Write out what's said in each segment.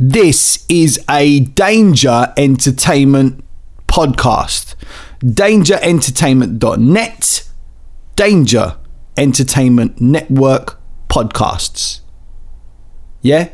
This is a Danger Entertainment podcast. DangerEntertainment.net, Danger Entertainment Network podcasts. Yeah?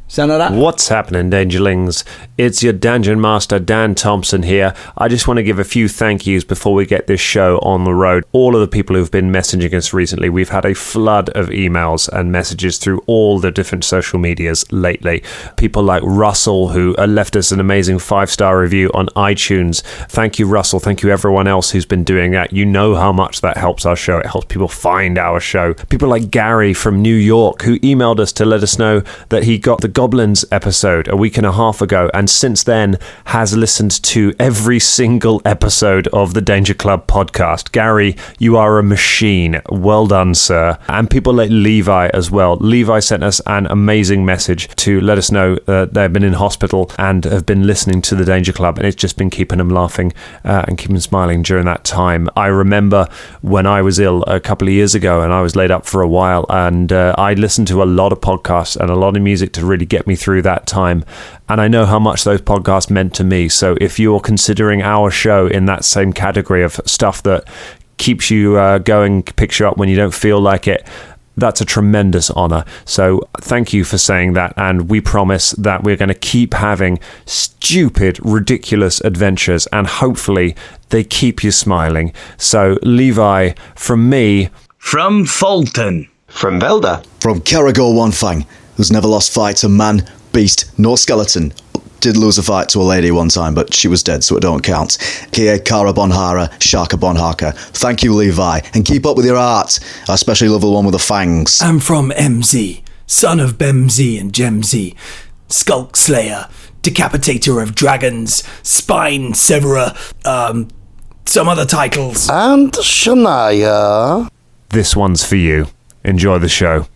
Sound like that? What's happening, Dangerlings? It's your Dungeon Master, Dan Thompson here. I just want to give a few thank yous before we get this show on the road. All of the people who've been messaging us recently, we've had a flood of emails and messages through all the different social medias lately. People like Russell, who left us an amazing 5-star review on iTunes. Thank you, Russell. Thank you, everyone else who's been doing that. You know how much that helps our show. It helps people find our show. People like Gary from New York, who emailed us to let us know that he got the Goblins episode a week and a half ago, and since then has listened to every single episode of the Danger Club podcast. Gary, you are a machine. Well done, sir. And people like Levi as well. Levi sent us an amazing message to let us know they've been in hospital and have been listening to the Danger Club, and it's just been keeping them laughing and keeping them smiling during that time. I remember when I was ill a couple of years ago and I was laid up for a while, and I listened to a lot of podcasts and a lot of music to really get me through that time, and I know how much those podcasts meant to me. So if you're considering our show in that same category of stuff that keeps you going, picks you up when you don't feel like it, that's a tremendous honor. So thank you for saying that, and we promise that we're going to keep having stupid, ridiculous adventures, and hopefully they keep you smiling. So Levi, from me, from Fulton, from Velda, from Caragor One Fang, who's never lost fight to man, beast, nor skeleton. Did lose a fight to a lady one time, but she was dead, so it don't count. Kia Kara Bonhara, Shaka Bonhaka. Thank you, Levi, and keep up with your art. I especially love the one with the fangs. I'm from MZ, son of Bemz and Gemz, Skulk Slayer, Decapitator of Dragons, Spine Severer, some other titles. And Shania. This one's for you. Enjoy the show.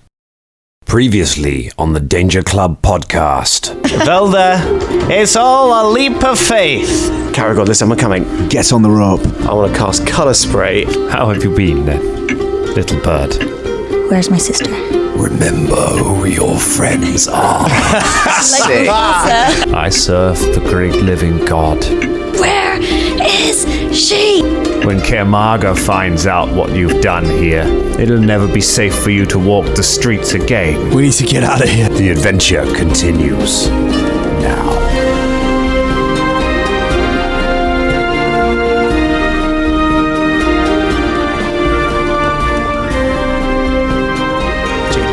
Previously on the Danger Club podcast. Velda, it's all a leap of faith. Caragor, listen, we're coming. Get on the rope. I want to cast Colour Spray. How have you been then, little bird? Where's my sister? Remember who your friends are. I serve the great living god. Where is she? When Kaer Maga finds out what you've done here, it'll never be safe for you to walk the streets again. We need to get out of here. The adventure continues now.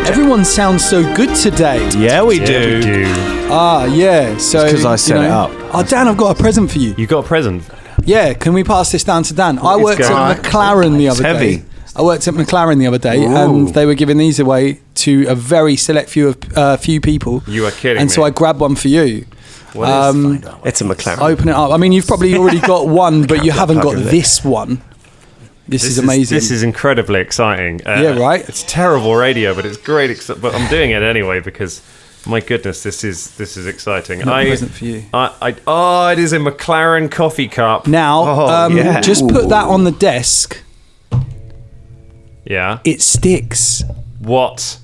Everyone sounds so good today. Yeah, we do. Ah, yeah. So because I set it up. Oh, Dan, I've got a present for you. You got a present? Yeah, can we pass this down to Dan? I worked going? at McLaren the other heavy. day. I worked at McLaren the other day, and they were giving these away to a very select few people. You are kidding And me. so I grabbed one for you. What is It's a McLaren. Open it up. I mean, you've probably already got one, but you haven't got this one. This is amazing. This is incredibly exciting. Yeah, right? It's terrible radio, but it's great. But I'm doing it anyway because, my goodness, this is exciting. Got a present for you. It is a McLaren coffee cup. Now, just put that on the desk. Yeah. It sticks. What?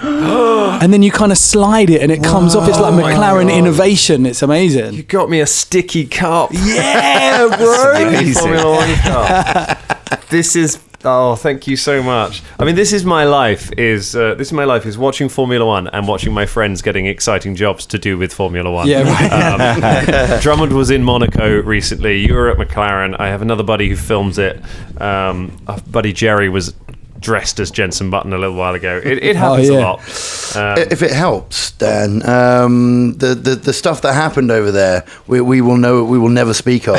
And then you kind of slide it and it comes off. It's like McLaren innovation. It's amazing. You got me a sticky cup. Yeah, bro. Formula One cup. This is. Oh, thank you so much. I mean, this is my life. Is watching Formula One and watching my friends getting exciting jobs to do with Formula One. Yeah, right. Drummond was in Monaco recently. You were at McLaren. I have another buddy who films it. Our buddy Jerry was dressed as Jensen Button a little while ago. It happens a lot. If it helps, Dan, the stuff that happened over there, we will never speak of.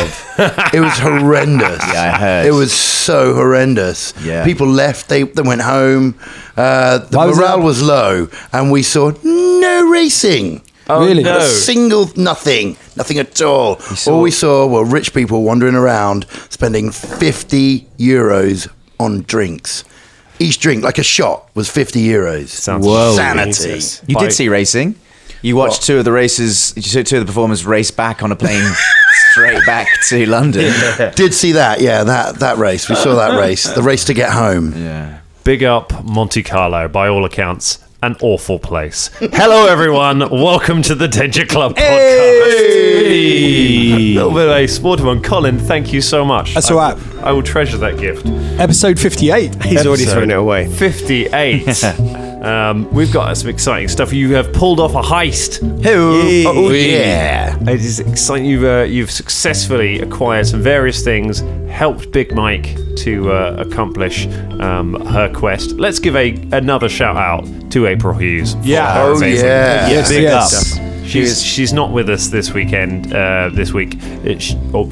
It was horrendous. Yeah, I heard. It was so horrendous. Yeah. People left. They went home. The morale was low, and we saw no racing. Oh, Really? No. Not a single nothing at all. All we saw were rich people wandering around spending €50 on drinks. Each drink, like a shot, was €50. Sounds sanity. You did see racing. You watched two of the races. You saw two of the performers race back on a plane straight back to London. Did see that? Yeah, that race. We saw that race. The race to get home. Yeah. Big up Monte Carlo, by all accounts. an awful place. Hello, everyone. Welcome to the Danger Club podcast. Hey! A little bit of a sportive one. Colin, thank you so much. That's all right. I will treasure that gift. Episode 58. He's already thrown it away. 58. We've got some exciting stuff. You have pulled off a heist. Oh, yeah. It is exciting. You've successfully acquired some various things, helped Big Mike to accomplish her quest. Let's give another shout out to April Hughes. Yeah. Oh, yeah. Yes, Big yes. up. She's not with us this weekend. This week,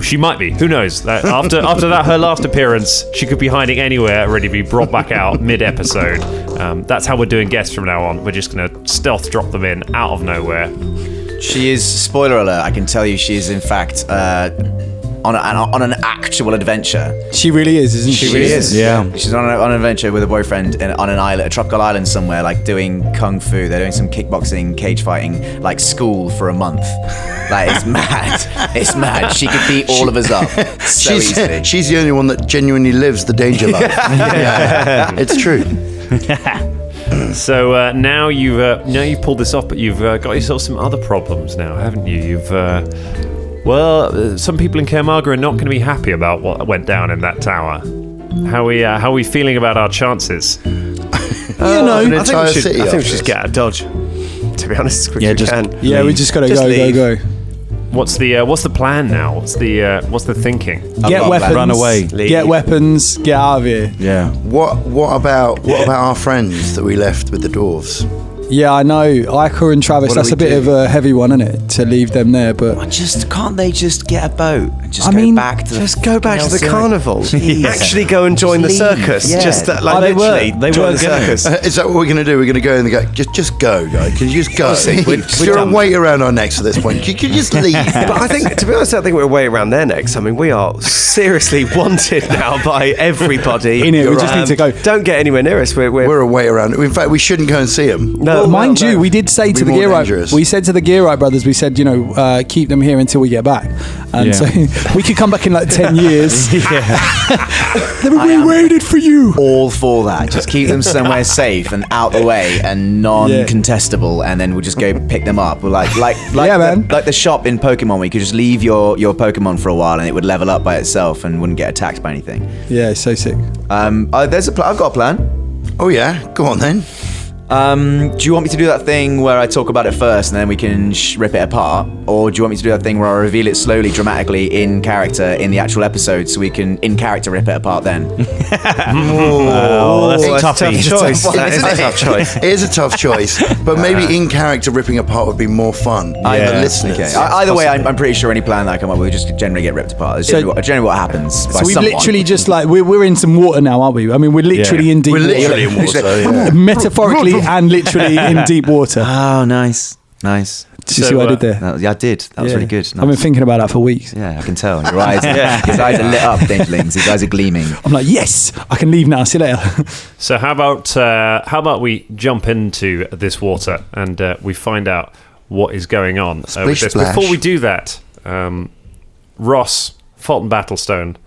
she might be. Who knows? After that, her last appearance, she could be hiding anywhere, ready to be brought back out mid-episode. That's how we're doing guests from now on. We're just gonna stealth drop them in out of nowhere. She is, spoiler alert, I can tell you she is in fact on an actual adventure. She really is, isn't she? She really is. Yeah. She's on an adventure with a boyfriend on an island, a tropical island somewhere, like doing kung fu. They're doing some kickboxing, cage fighting, like school for a month. Like, it's mad. It's mad. She could beat all of us up so easily. She's the only one that genuinely lives the danger life. Yeah. It's true. So now you've pulled this off, but you've got yourself some other problems now, haven't you? You've some people in Kaer Maga are not going to be happy about what went down in that tower. How are we feeling about our chances? I think we should just get out of Dodge. To be honest, as quick as we can. Yeah, we just got to go. What's the plan now? What's the thinking? Get weapons. Run away. Get weapons. Get out of here. Yeah. What about our friends that we left with the dwarves? Yeah, I know. Ica and Travis, What do that's we a bit do? of a heavy one, isn't it? To leave them there, but Can't they just get a boat and I mean, go back to Just go back to the Nelson? carnival. Jeez. Actually go and join the Leave. circus. Yeah. Just they were join the gonna. circus. Is that what we're going to do? We're going to go and go, just go, guys. Can you just go? You're a weight around our necks at this point. You can just leave. But I think, to be honest, I think we're way around their necks. I mean, we are seriously wanted now by everybody. In it, we just need to go. Don't get anywhere near us. We're a way around. In fact, we shouldn't go and see them. no, Mind you, we did say to Be the more Gearite, dangerous. we said to the Gearite brothers, we said, keep them here until we get back. And so we could come back in like 10 years. We waited for you. All for that. Just keep them somewhere safe and out the way and non-contestable, and then we'll just go pick them up. We're like the shop in Pokemon, where you could just leave your Pokemon for a while and it would level up by itself and wouldn't get attacked by anything. Yeah, it's so sick. I've got a plan. Oh yeah, go on then. Do you want me to do that thing where I talk about it first and then we can rip it apart? Or do you want me to do that thing where I reveal it slowly, dramatically, in character, in the actual episode, so we can, in character, rip it apart then? that's a tough choice. That is a tough choice. It is a tough choice, but maybe in character ripping apart would be more fun. Either listeners. Okay. Either way, I'm pretty sure any plan that I come up with just generally get ripped apart. It's generally what happens. So we literally just we're in some water now, aren't we? I mean, we're literally in deep We're water. literally in water. Yeah. Metaphorically and literally in deep water. Oh, nice. Did you see what I did there? I did. That was really good. Nice. I've been thinking about that for weeks. Yeah, I can tell. Your eyes, his eyes are lit up, Dangerlings. His eyes are gleaming. I'm like, yes, I can leave now. See you later. So how about we jump into this water and we find out what is going on with this. Splash. Before we do that, Ross, Fulton Battlestone,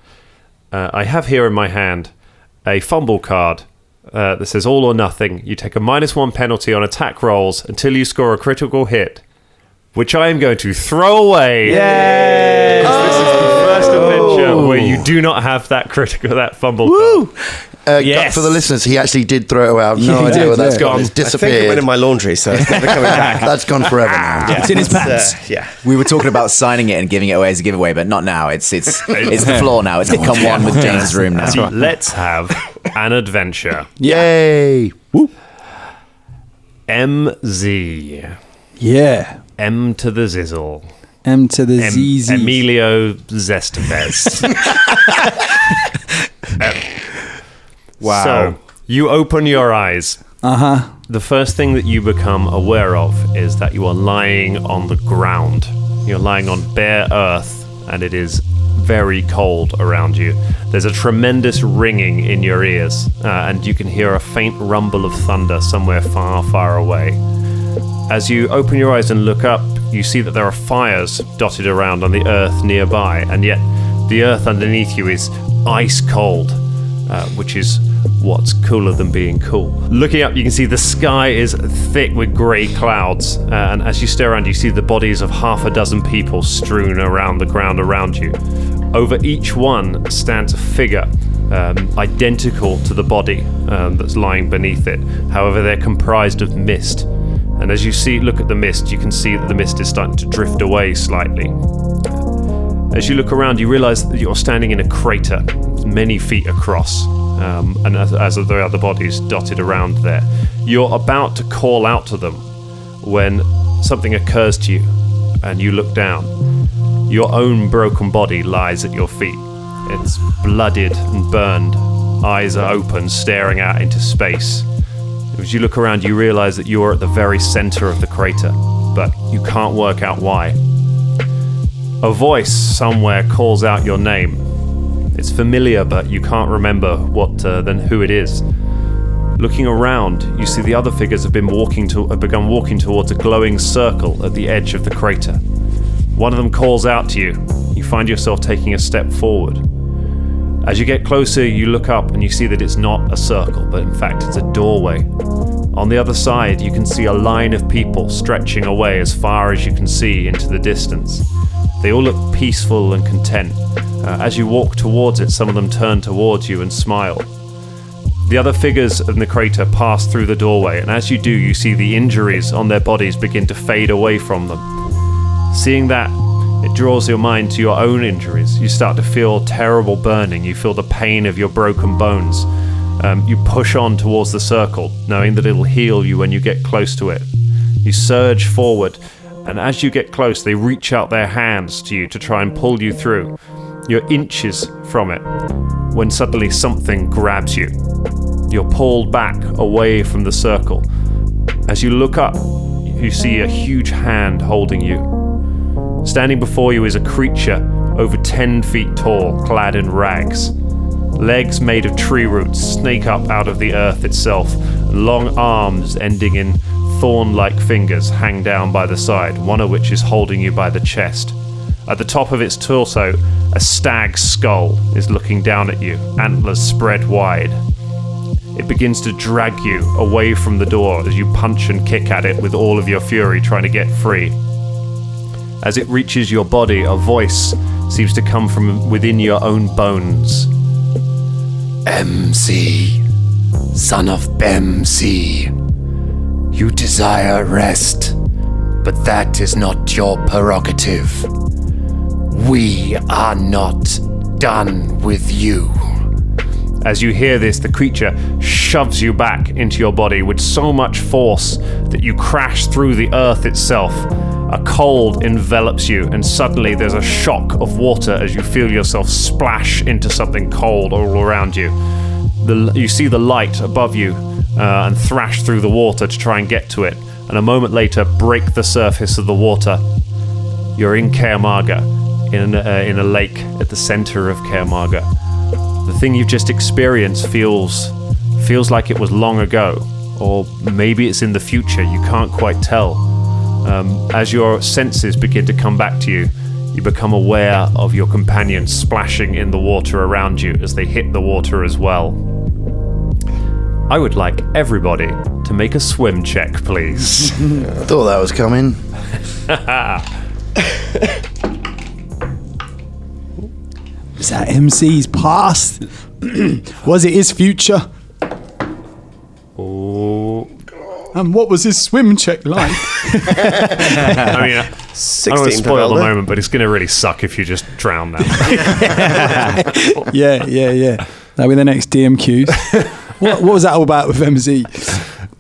I have here in my hand a fumble card that says all or nothing. You take a -1 penalty on attack rolls until you score a critical hit, which I am going to throw away. Yay! This is the first adventure where you do not have that fumble card. Yes. For the listeners, he actually did throw it away. I have no idea where that's gone. It's I think it disappeared. went in my laundry, so it's never coming back. That's gone forever now. It's in his pants. We were talking about signing it and giving it away as a giveaway, but not now. It's the floor now. It's become one with James's room now. Let's have an adventure. Yay! MZ. Yeah. M to the Zizzle. M to the ZZ. Emilio Zestevez. Wow. So, you open your eyes. Uh-huh. The first thing that you become aware of is that you are lying on the ground. You're lying on bare earth, and it is very cold around you. There's a tremendous ringing in your ears, and you can hear a faint rumble of thunder somewhere far, far away. As you open your eyes and look up, you see that there are fires dotted around on the earth nearby, and yet the earth underneath you is ice cold, which is what's cooler than being cool. Looking up, you can see the sky is thick with grey clouds, and as you stare around, you see the bodies of half a dozen people strewn around the ground around you. Over each one stands a figure identical to the body that's lying beneath it. However, they're comprised of mist. And as you look at the mist, you can see that the mist is starting to drift away slightly. As you look around, you realise that you're standing in a crater many feet across, and as are the other bodies dotted around there. You're about to call out to them when something occurs to you, and you look down. Your own broken body lies at your feet. It's blooded and burned. Eyes are open, staring out into space. As you look around, you realise that you're at the very centre of the crater, but you can't work out why. A voice somewhere calls out your name. It's familiar, but you can't remember who it is. Looking around, you see the other figures have begun walking towards a glowing circle at the edge of the crater. One of them calls out to you. You find yourself taking a step forward. As you get closer, you look up and you see that it's not a circle, but in fact it's a doorway. On the other side, you can see a line of people stretching away as far as you can see into the distance. They all look peaceful and content. As you walk towards it, some of them turn towards you and smile. The other figures in the crater pass through the doorway, and as you do, you see the injuries on their bodies begin to fade away from them. Seeing that, it draws your mind to your own injuries. You start to feel terrible burning. You feel the pain of your broken bones. You push on towards the circle, knowing that it'll heal you when you get close to it. You surge forward, and as you get close, they reach out their hands to you to try and pull you through. You're inches from it, when suddenly something grabs you. You're pulled back away from the circle. As you look up, you see a huge hand holding you. Standing before you is a creature over 10 feet tall, clad in rags. Legs made of tree roots snake up out of the earth itself, and long arms ending in thorn-like fingers hang down by the side, one of which is holding you by the chest. At the top of its torso, a stag's skull is looking down at you, antlers spread wide. It begins to drag you away from the door as you punch and kick at it with all of your fury, trying to get free. As it reaches your body, a voice seems to come from within your own bones. MC, son of Bemsi, you desire rest, but that is not your prerogative. We are not done with you. As you hear this, the creature shoves you back into your body with so much force that you crash through the earth itself. A cold envelops you, and suddenly there's a shock of water as you feel yourself splash into something cold all around you. You see the light above you and thrash through the water to try and get to it, and a moment later break the surface of the water. You're in Kaer Maga, in a lake at the center of Kaer Maga. The thing you've just experienced feels like it was long ago, or maybe it's in the future. You can't quite tell. As your senses begin to come back to you, you become aware of your companions splashing in the water around you as they hit the water as well. I would like everybody to make a swim check, please. Thought that was coming. Is that MC's past? Was it his future? Oh. And what was his swim check like? I mean, I don't want to spoil the moment, but it's going to really suck if you just drown now. Yeah. That'll be the next DMQs. What was that all about with MZ?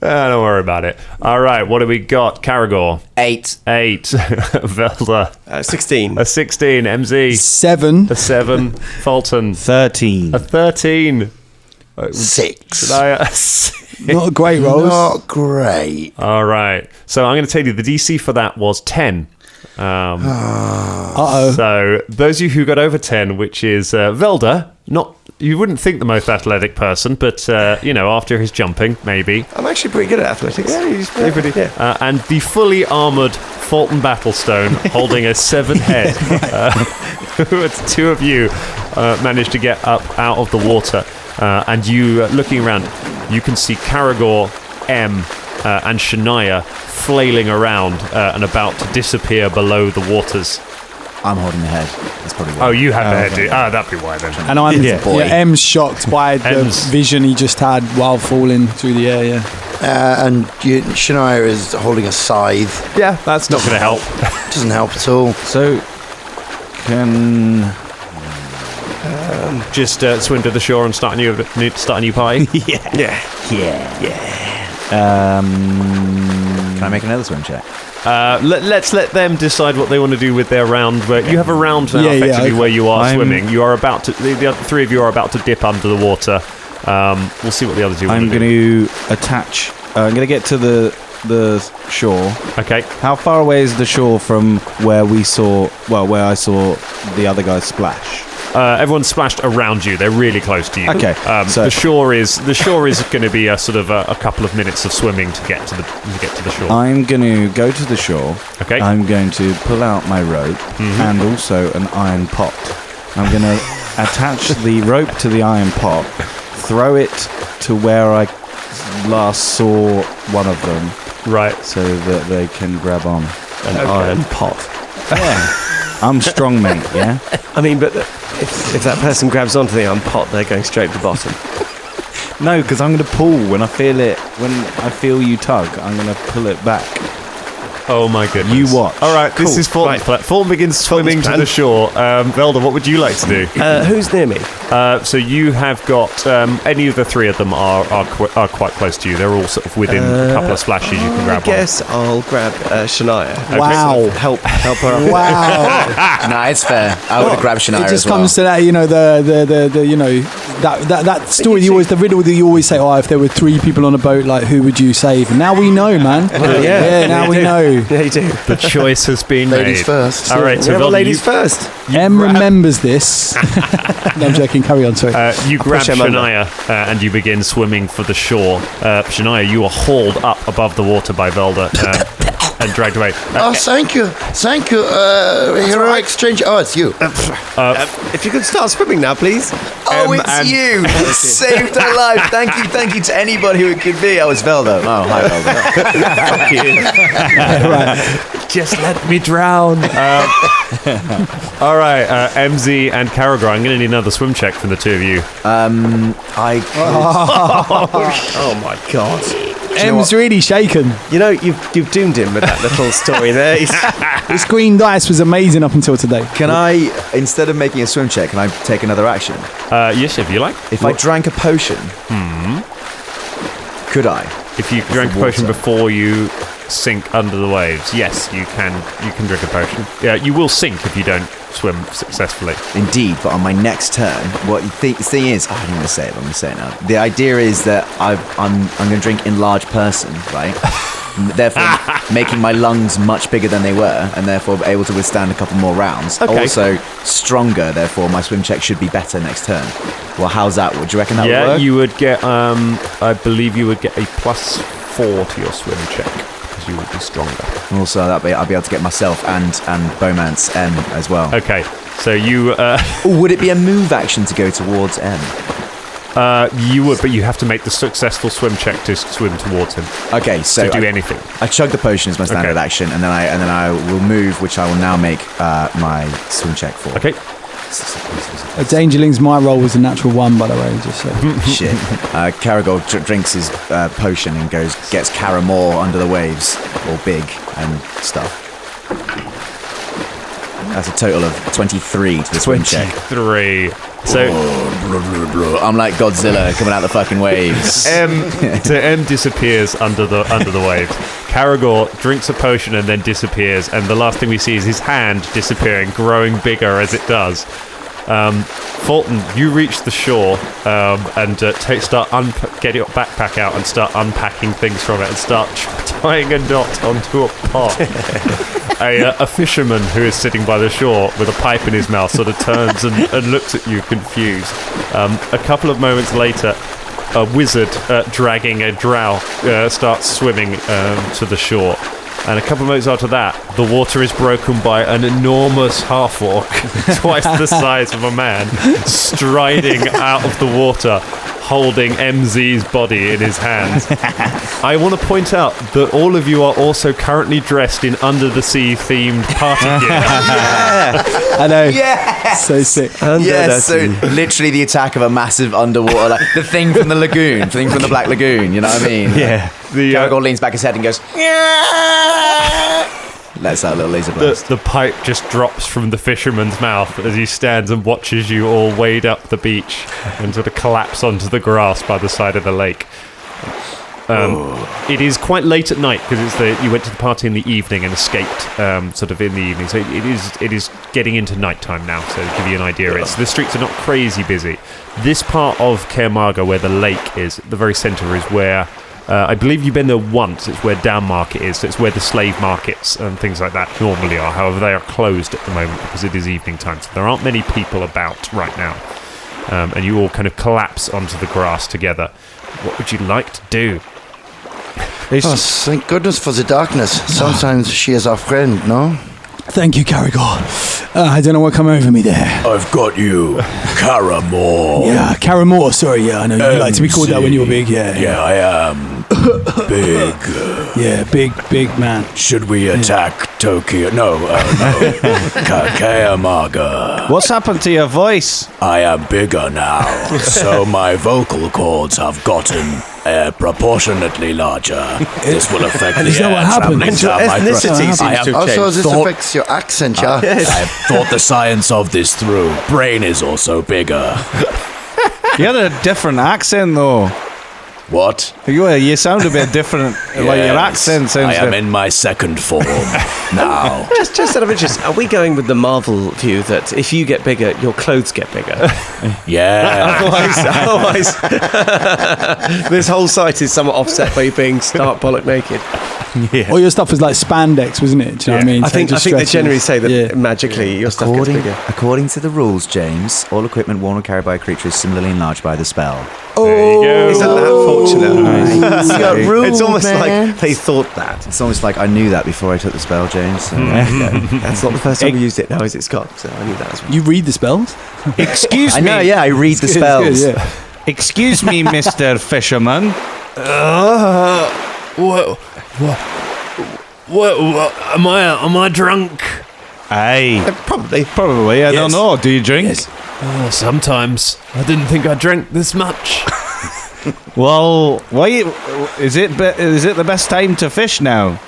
Don't worry about it. All right, what do we got? Caragor. 8. Velda. 16. A 16. MZ. 7. A 7. Fulton. 13. A 13. 6. Not great rolls. Not great. All right. So I'm going to tell you the DC for that was 10. So those of you who got over 10, which is Velda, you wouldn't think the most athletic person, but after his jumping, maybe. I'm actually pretty good at athletics. Yeah, he's pretty. Yeah. And the fully armoured Fulton Battlestone holding a 7 head. Two of you managed to get up out of the water. and you looking around, you can see Caragor, M, and Shania flailing around and about to disappear below the waters. I'm holding the head. That's probably why. Oh, you have the head, do you? that'd be why then. And I'm M's shocked by the vision he just had while falling through the air. And Shania is holding a scythe. Yeah, that's not going to help. Doesn't help at all. So, can just swim to the shore and start a new party? Yeah. Can I make another swim check? Let's let them decide what they want to do with their round. Where you have a round now, effectively, where you are swimming. You are about to. The other three of you are about to dip under the water. We'll see what the other two want to do. I'm going to attach. I'm going to get to the shore. Okay. How far away is the shore from where I saw the other guys splash? Everyone's splashed around you. They're really close to you. Okay. So the shore is going to be a sort of a couple of minutes of swimming to get to the shore. I'm going to go to the shore. Okay. I'm going to pull out my rope and also an iron pot. I'm going to attach the rope to the iron pot, throw it to where I last saw one of them. Right. So that they can grab on an iron pot. Yeah. I'm strong, mate, yeah? I mean, but if that person grabs onto the iron pot, they're going straight to the bottom. No, because I'm going to pull when I feel you tug. I'm going to pull it back. Oh my goodness. You watch. All right, this is Fulton's plan. Fulton begins swimming to the shore. Velda, what would you like to do? Who's near me? So you have got any of the three of them are quite close to you. They're all sort of within a couple of splashes you can grab. I guess I'll grab Shania. Okay. Wow. Help her up. Wow. No, it's fair. I would have grabbed Shania It just as well. comes to that, that story. The riddle that you always say. Oh, if there were three people on a boat, like who would you save? And now we know, man. Now we know. Yeah, you do. The choice has been Ladies made. first. All right, so Velda, Velda, ladies first. Em remembers this. No, I'm joking. Carry on. Sorry. You grab push him under. Shania and you begin swimming for the shore. Shania, you are hauled up above the water by Velda and dragged away. Thank you. Heroic stranger. Oh, it's you. If you could start swimming now, please. Oh, it's you! You saved our life. Thank you to anybody who it could be. Oh, it's Velda. Oh, hi, Velda. Fuck you. Right. Just let me drown. All right, MZ and Caragor, I'm going to need another swim check from the two of you. Oh my God. Em's really shaken. You know, you've doomed him with that little story there. This green dice was amazing up until today. Can I, instead of making a swim check, can I take another action? Yes, if you like. If I drank a potion, could I? If you drank a potion before you sink under the waves, yes, you can drink a potion. Yeah, you will sink if you don't swim successfully. Indeed, but on my next turn, the thing is, I didn't want to say it, but I'm going to say it now. The idea is that I'm going to drink in large person, right? Therefore, making my lungs much bigger than they were, and therefore able to withstand a couple more rounds. Okay. Also, stronger, therefore my swim check should be better next turn. Well, how's that? Would you reckon that would work? Yeah, you would get, I believe you would get a +4 to your swim check, because you would be stronger. Also, I'll be able to get myself and Beaumont's M as well. Okay, so you... would it be a move action to go towards M? You would, but you have to make the successful swim check to swim towards him. Okay, so to do anything. I chug the potion as my standard action, and then I will move, which I will now make my swim check for. Okay. A Dangerling's my roll was a natural 1, by the way. Just so. Shit. Caragor drinks his potion and gets Caramore under the waves, all big and stuff. That's a total of 23 to the swim check. 23. So I'm like Godzilla coming out the fucking waves. M disappears under the waves. Caragor drinks a potion and then disappears, and the last thing we see is his hand disappearing, growing bigger as it does. Fulton, you reach the shore and get your backpack out and start unpacking things from it and start tying a knot onto a pot. A fisherman who is sitting by the shore with a pipe in his mouth sort of turns and looks at you confused. A couple of moments later, a wizard dragging a drow starts swimming to the shore. And a couple of moments after that, the water is broken by an enormous half-orc, twice the size of a man, striding out of the water, holding MZ's body in his hands. I want to point out that all of you are also currently dressed in Under the Sea themed party gear. I know. Yes! So sick. Yes, so literally the attack of a massive underwater, like the thing from the lagoon, the thing from the Black Lagoon, you know what I mean? Yeah. Caragor leans back his head and goes, lets out a little laser blast. The pipe just drops from the fisherman's mouth as he stands and watches you all wade up the beach and sort of collapse onto the grass by the side of the lake. It is quite late at night because you went to the party in the evening and escaped sort of in the evening. So it is getting into nighttime now. So to give you an idea, the streets are not crazy busy. This part of Kaer Maga, where the lake is, the very centre, is where I believe you've been there once. It's where Down Market is. So it's where the slave markets and things like that normally are. However, they are closed at the moment because it is evening time. So there aren't many people about right now. And you all kind of collapse onto the grass together. What would you like to do? Thank goodness for the darkness. Sometimes she is our friend, no? Thank you, Caragor. I don't know what come over me there. I've got you, Caramore. Yeah, Caramore. Sorry, yeah, I know you like to be called that when you were big. Yeah, yeah, I am big. Yeah, big man. Should we attack Tokyo? No. Kaer Maga. What's happened to your voice? I am bigger now, so my vocal cords have gotten proportionately larger. This will affect the air traveling down my throat. Also, this affects your accent, yeah? Yes. I have thought the science of this through. Brain is also bigger. You had a different accent, though. What? You sound a bit different. Yes. Like your accent sounds. I am in my second form now. Just out of interest, are we going with the Marvel view that if you get bigger, your clothes get bigger? Yeah. Otherwise, this whole site is somewhat offset by you being stark bollock naked. Yeah. All your stuff was like spandex, wasn't it? Do you know what I mean? I think they generally say that magically your stuff gets bigger. According to the rules, James, all equipment worn or carried by a creature is similarly enlarged by the spell. Oh, isn't that fortunate? Nice. It's almost like they thought that. It's almost like I knew that before I took the spell, James. So that's not the first time we used it now, is it, Scott? So I knew that as well. You read the spells? Excuse me. I know, yeah, I read the spells. Good, yeah. Excuse me, Mr. Fisherman. What? Am I drunk? Aye. Probably. I don't know. Do you drink? Yes. Sometimes. I didn't think I drank this much. Well, why is it the best time to fish now?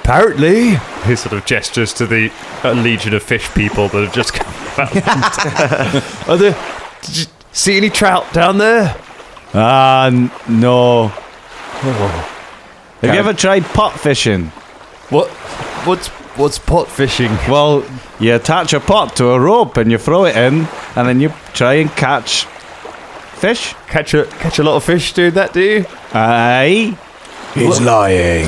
Apparently. He sort of gestures to the legion of fish people that have just come out. Did you see any trout down there? No. Oh. Have you ever tried pot fishing? What's pot fishing? Well, you attach a pot to a rope and you throw it in, and then you try and catch fish. Catch a lot of fish doing that, do you? Aye. He's lying.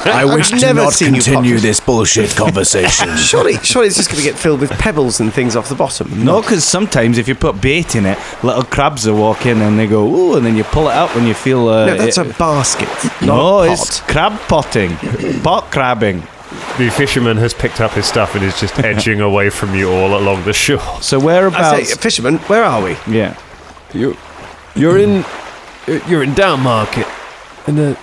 I wish to not continue this bullshit conversation. Surely it's just going to get filled with pebbles and things off the bottom. No, because sometimes if you put bait in it, little crabs will walk in and they go, ooh, and then you pull it out when you feel... no, that's a basket, no, not a it's pot. crab potting. Pot crabbing. The fisherman has picked up his stuff and is just edging away from you all along the shore. So whereabouts... I say, fisherman, where are we? Yeah. You're in Down Market. And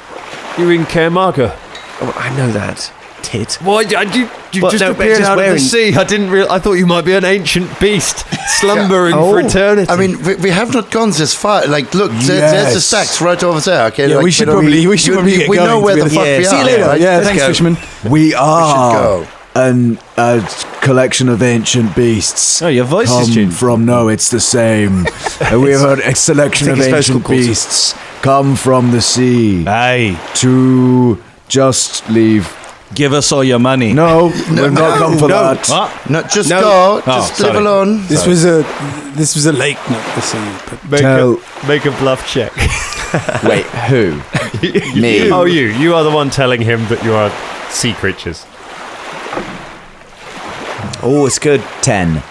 you're in Kaer Maga. Oh, I know that. Tit. Why you just appeared out of the sea? I didn't I thought you might be an ancient beast slumbering for eternity. I mean, we have not gone this far. Like, look, there's the stacks right over there. Okay, yeah, like, we should probably get going. We know where the fuck we are. See you later. Right? Yeah, thanks, fisherman. We are a collection of ancient beasts. Oh, your voice is changed. It's the same. We have a selection of ancient beasts come from the sea. Aye. To just leave. Give us all your money. No, we've not come for that. What? No, just go. Just live alone. This was a lake, not the sea. Make a bluff check. Wait, who? Me. Oh, you. You are the one telling him that you are sea creatures. Oh, it's good. 10.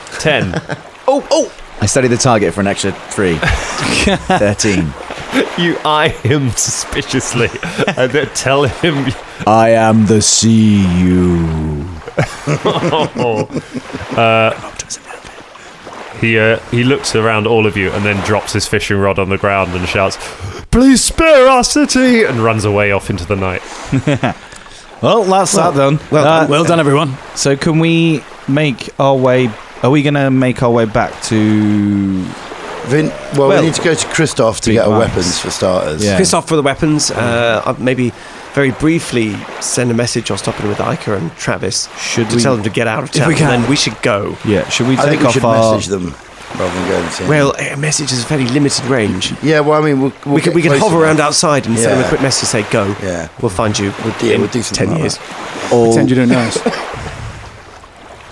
Oh! I studied the target for an extra 3. 13. You eye him suspiciously and then tell him I am the sea you. He looks around all of you and then drops his fishing rod on the ground and shouts, "Please spare our city!" and runs away off into the night. Well, that's that done. Well done, everyone. So can we make our way... Are we going to make our way back to... we need to go to Christoph to get our weapons for starters. Yeah. Christoph for the weapons. Maybe very briefly send a message or stop in with Ica and Travis to tell them to get out of town. If we can. And then we should go. Yeah, should we I take think we off should our... message them rather than go and see them. Well, a message has a fairly limited range. Yeah, well, I mean, we could hover around outside and send them a quick message to say, go. Yeah. We'll find you we'll do 10 years. Pretend you don't know us.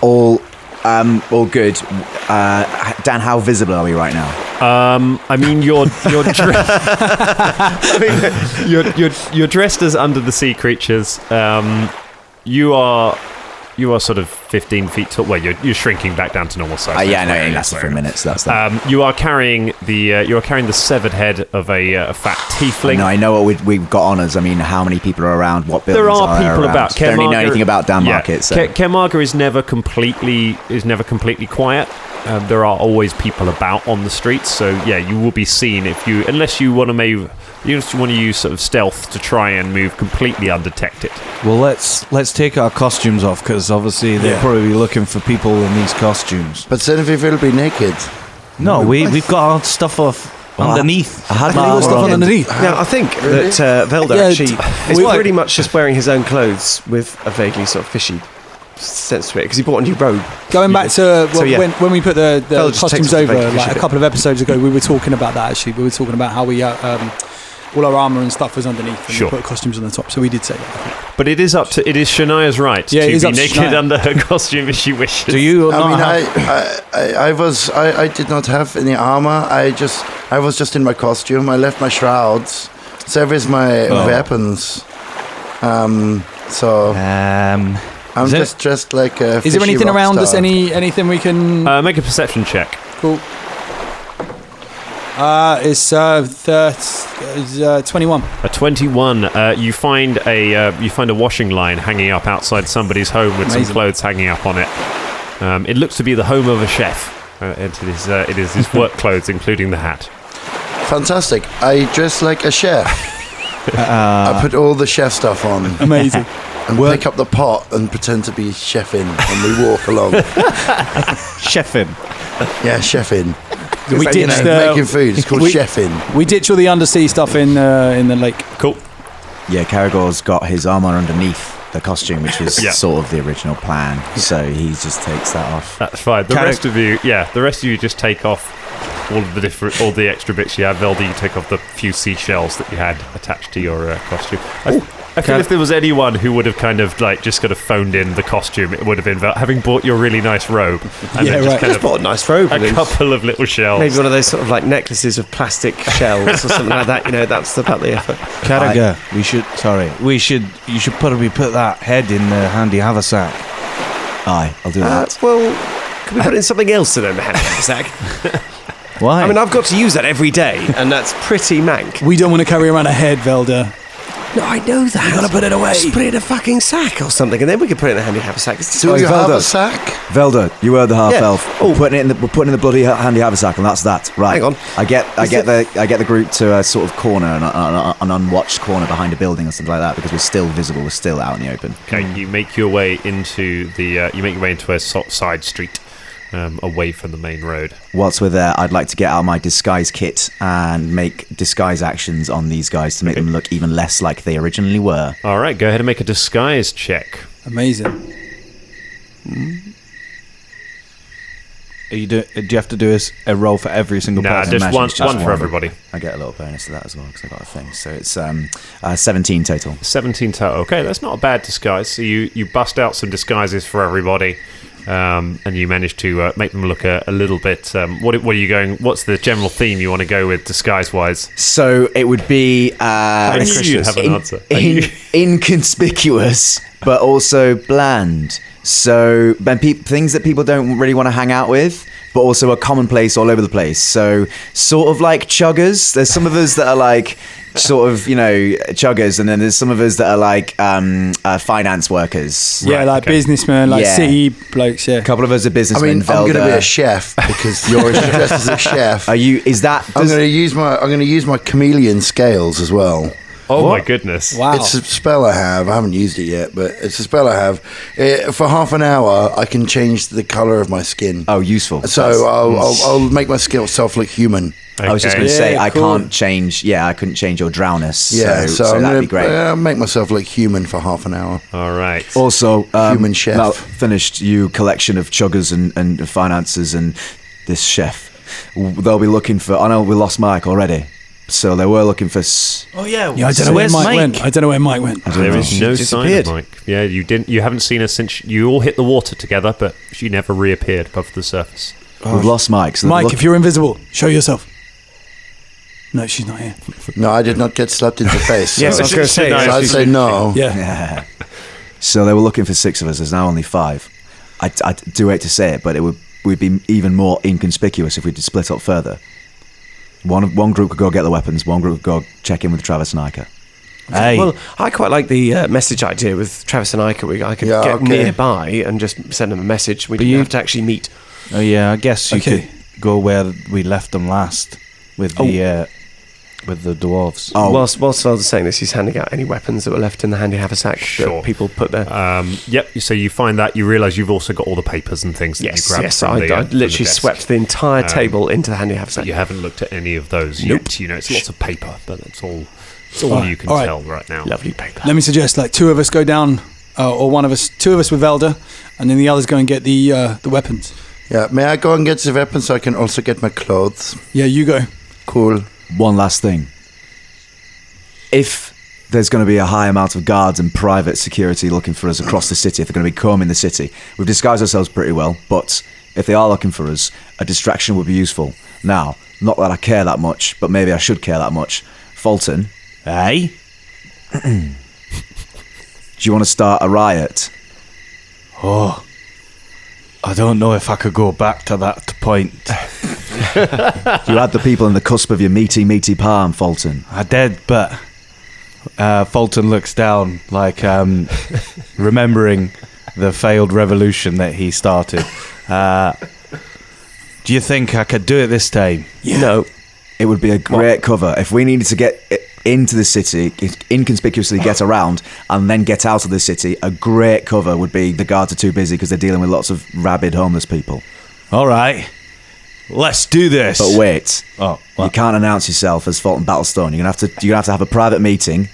All good. Dan, how visible are we right now? I mean, you're you're dressed as under the sea creatures. You are sort of 15 feet tall. Well, you're shrinking back down to normal size. Yeah, no, it lasted for minutes. That's that. You are carrying the severed head of a fat tiefling. No, I know what we've got on us. I mean, how many people are around? What buildings there are people around? about. Don't really know anything about Danmarket. So. Kaer Maga is never completely quiet. There are always people about on the streets, so yeah, you will be seen unless you want to use sort of stealth to try and move completely undetected. Well, let's take our costumes off, because obviously they'll probably be looking for people in these costumes. But Genevieve will be naked. No, we've got our stuff off underneath. I had my stuff underneath. Now, I think that Velda actually is pretty much just wearing his own clothes with a vaguely sort of fishy sense to it, because he bought a new robe. Going back to when we put the costumes over, like a couple of episodes ago, we were talking about that actually. We were talking about how we all our armor and stuff was underneath and we put costumes on the top, so we did say that. But it is Shania's right to be naked under her costume if she wishes. Do you I did not have any armor. I was just in my costume. I left my shrouds. So there's my weapons. I'm just dressed like a Is there anything around us? Anything we can make a perception check? Cool. It's 21. A 21. You find a washing line hanging up outside somebody's home with some clothes hanging up on it. It looks to be the home of a chef. It is his work clothes, including the hat. Fantastic. I dress like a chef. I put all the chef stuff on. Amazing. And pick up the pot and pretend to be chefing when we walk along. Chefing. Yeah, chefing. We ditched making food. It's called chefing. We ditch all the undersea stuff in the lake. Cool. Yeah, Caragor's got his armor underneath the costume, which was sort of the original plan. So he just takes that off. That's fine. The rest of you just take off all the extra bits you have. Velda, you take off the few seashells that you had attached to your costume. I feel if there was anyone who would have kind of just kind of phoned in the costume, it would have been having bought your really nice robe. And just bought a nice robe. A couple of little shells. Maybe one of those sort of necklaces of plastic shells or something like that. That's about the effort. Karaga, you should probably put that head in the handy haversack. Aye, I'll do that. Well, can we put in something else in the handy haversack? Why? I mean, I've got to use that every day, and that's pretty mank. We don't want to carry around a head, Velda. No, I know that. You gotta put it away. Just put it in a fucking sack or something, and then we can put it in a handy haversack. Do you have a sack? Velda, you are the half elf. We're putting it in the bloody handy haversack, and that's that. Right. Hang on. I get the group to a sort of corner, an unwatched corner behind a building or something like that, because we're still visible. We're still out in the open. Okay, you make your way into a side street. Away from the main road. Whilst we're there, I'd like to get out my disguise kit and make disguise actions on these guys to make them look even less like they originally were. All right, go ahead and make a disguise check. Amazing. Do you have to do a roll for every single person? Nah, just one for everybody. I get a little bonus to that as well because I got a thing. So it's 17 total. 17 total. Okay, that's not a bad disguise. So you bust out some disguises for everybody. And you manage to make them look a little bit. What are you going? What's the general theme you want to go with disguise-wise? So it would be I knew you'd have an answer. Inconspicuous, but also bland. So things that people don't really want to hang out with, but also are commonplace all over the place. So sort of like chuggers. There's some of us that are like sort of, chuggers, and then there's some of us that are like finance workers. Yeah, like businessmen, like city blokes, A couple of us are businessmen. I'm going to be a chef because you're dressed as a chef. Are you? Is that? I'm going to use my chameleon scales as well. Oh my goodness! Wow, it's a spell I have. I haven't used it yet, but it's a spell I have. For half an hour, I can change the color of my skin. Oh, useful. So I'll make myself look human. Okay. I was just going to say, I can't change. Yeah, I couldn't change your drowness. Yeah, so that'd be great. I'll make myself look human for half an hour. All right. Also, human chef. Now finished you collection of chuggers and finances and this chef. They'll be looking for. I know we lost Mike already. So they were looking for. I don't know where Mike went. I don't know where Mike went. There is no sign of Mike. Yeah, you didn't. You haven't seen her since you all hit the water together, but she never reappeared above the surface. We've lost Mike. So Mike, if you're invisible, show yourself. No, she's not here. No, I did not get slapped in the face. Yes, I was going to say. So I'd say no. Yeah. So they were looking for 6 of us. There's now only 5. I do hate to say it, but we'd be even more inconspicuous if we did split up further. One group could go get the weapons. One group could go check in with Travis and Ica. Hey. Well, I quite like the message idea with Travis and Ica. I could get nearby and just send them a message. We didn't have to actually meet. Oh yeah, I guess you could go where we left them last with the dwarves. Oh, whilst Velda's saying this, he's handing out any weapons that were left in the handy haversack that people put there. Yep. So you find that you realise you've also got all the papers and things that you grabbed. Yes, I literally swept the entire table into the handy haversack. You haven't looked at any of those yet. It's lots of paper, but that's all. It's all you can tell right now. Lovely paper. Let me suggest, 2 of us go down, or one of us, 2 of us with Velda, and then the others go and get the weapons. Yeah. May I go and get the weapons so I can also get my clothes? Yeah, you go. Cool. One last thing. If there's going to be a high amount of guards and private security looking for us across the city, if they're going to be combing the city, we've disguised ourselves pretty well, but if they are looking for us, a distraction would be useful. Now, not that I care that much, but maybe I should care that much. Fulton. Hey? Do you want to start a riot? Oh, I don't know if I could go back to that point. You had the people on the cusp of your meaty palm, Fulton. I did, but Fulton looks down like remembering the failed revolution that he started. Do you think I could do it this time? Yeah. No. It would be a great cover if we needed to get into the city, inconspicuously get around, and then get out of the city. A great cover would be the guards are too busy because they're dealing with lots of rabid homeless people. All right, let's do this. But wait, you can't announce yourself as Fulton Battlestone. You're gonna have to have a private meeting,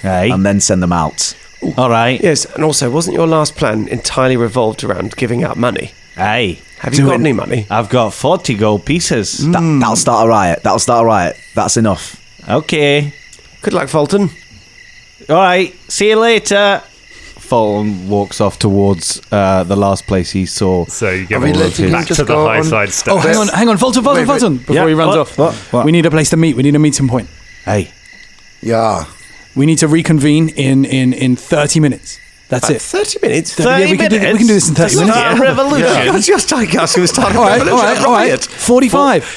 and then send them out. Ooh. All right. Yes, and also, wasn't your last plan entirely revolved around giving out money? Hey, have you got any money? I've got 40 gold pieces. That'll start a riot. That's enough. Okay. Good luck, Fulton. All right. See you later. Fulton walks off towards the last place he saw. So you get back to the high side steps. Oh, hang on, Fulton, before he runs off. What? We need a place to meet. We need a meeting point. Hey. Yeah. We need to reconvene in 30 minutes. That's it. 30 minutes? 30 minutes? We can do this in 30 minutes. Start a revolution. Yeah. It's just like us who started a revolution. All right. 45.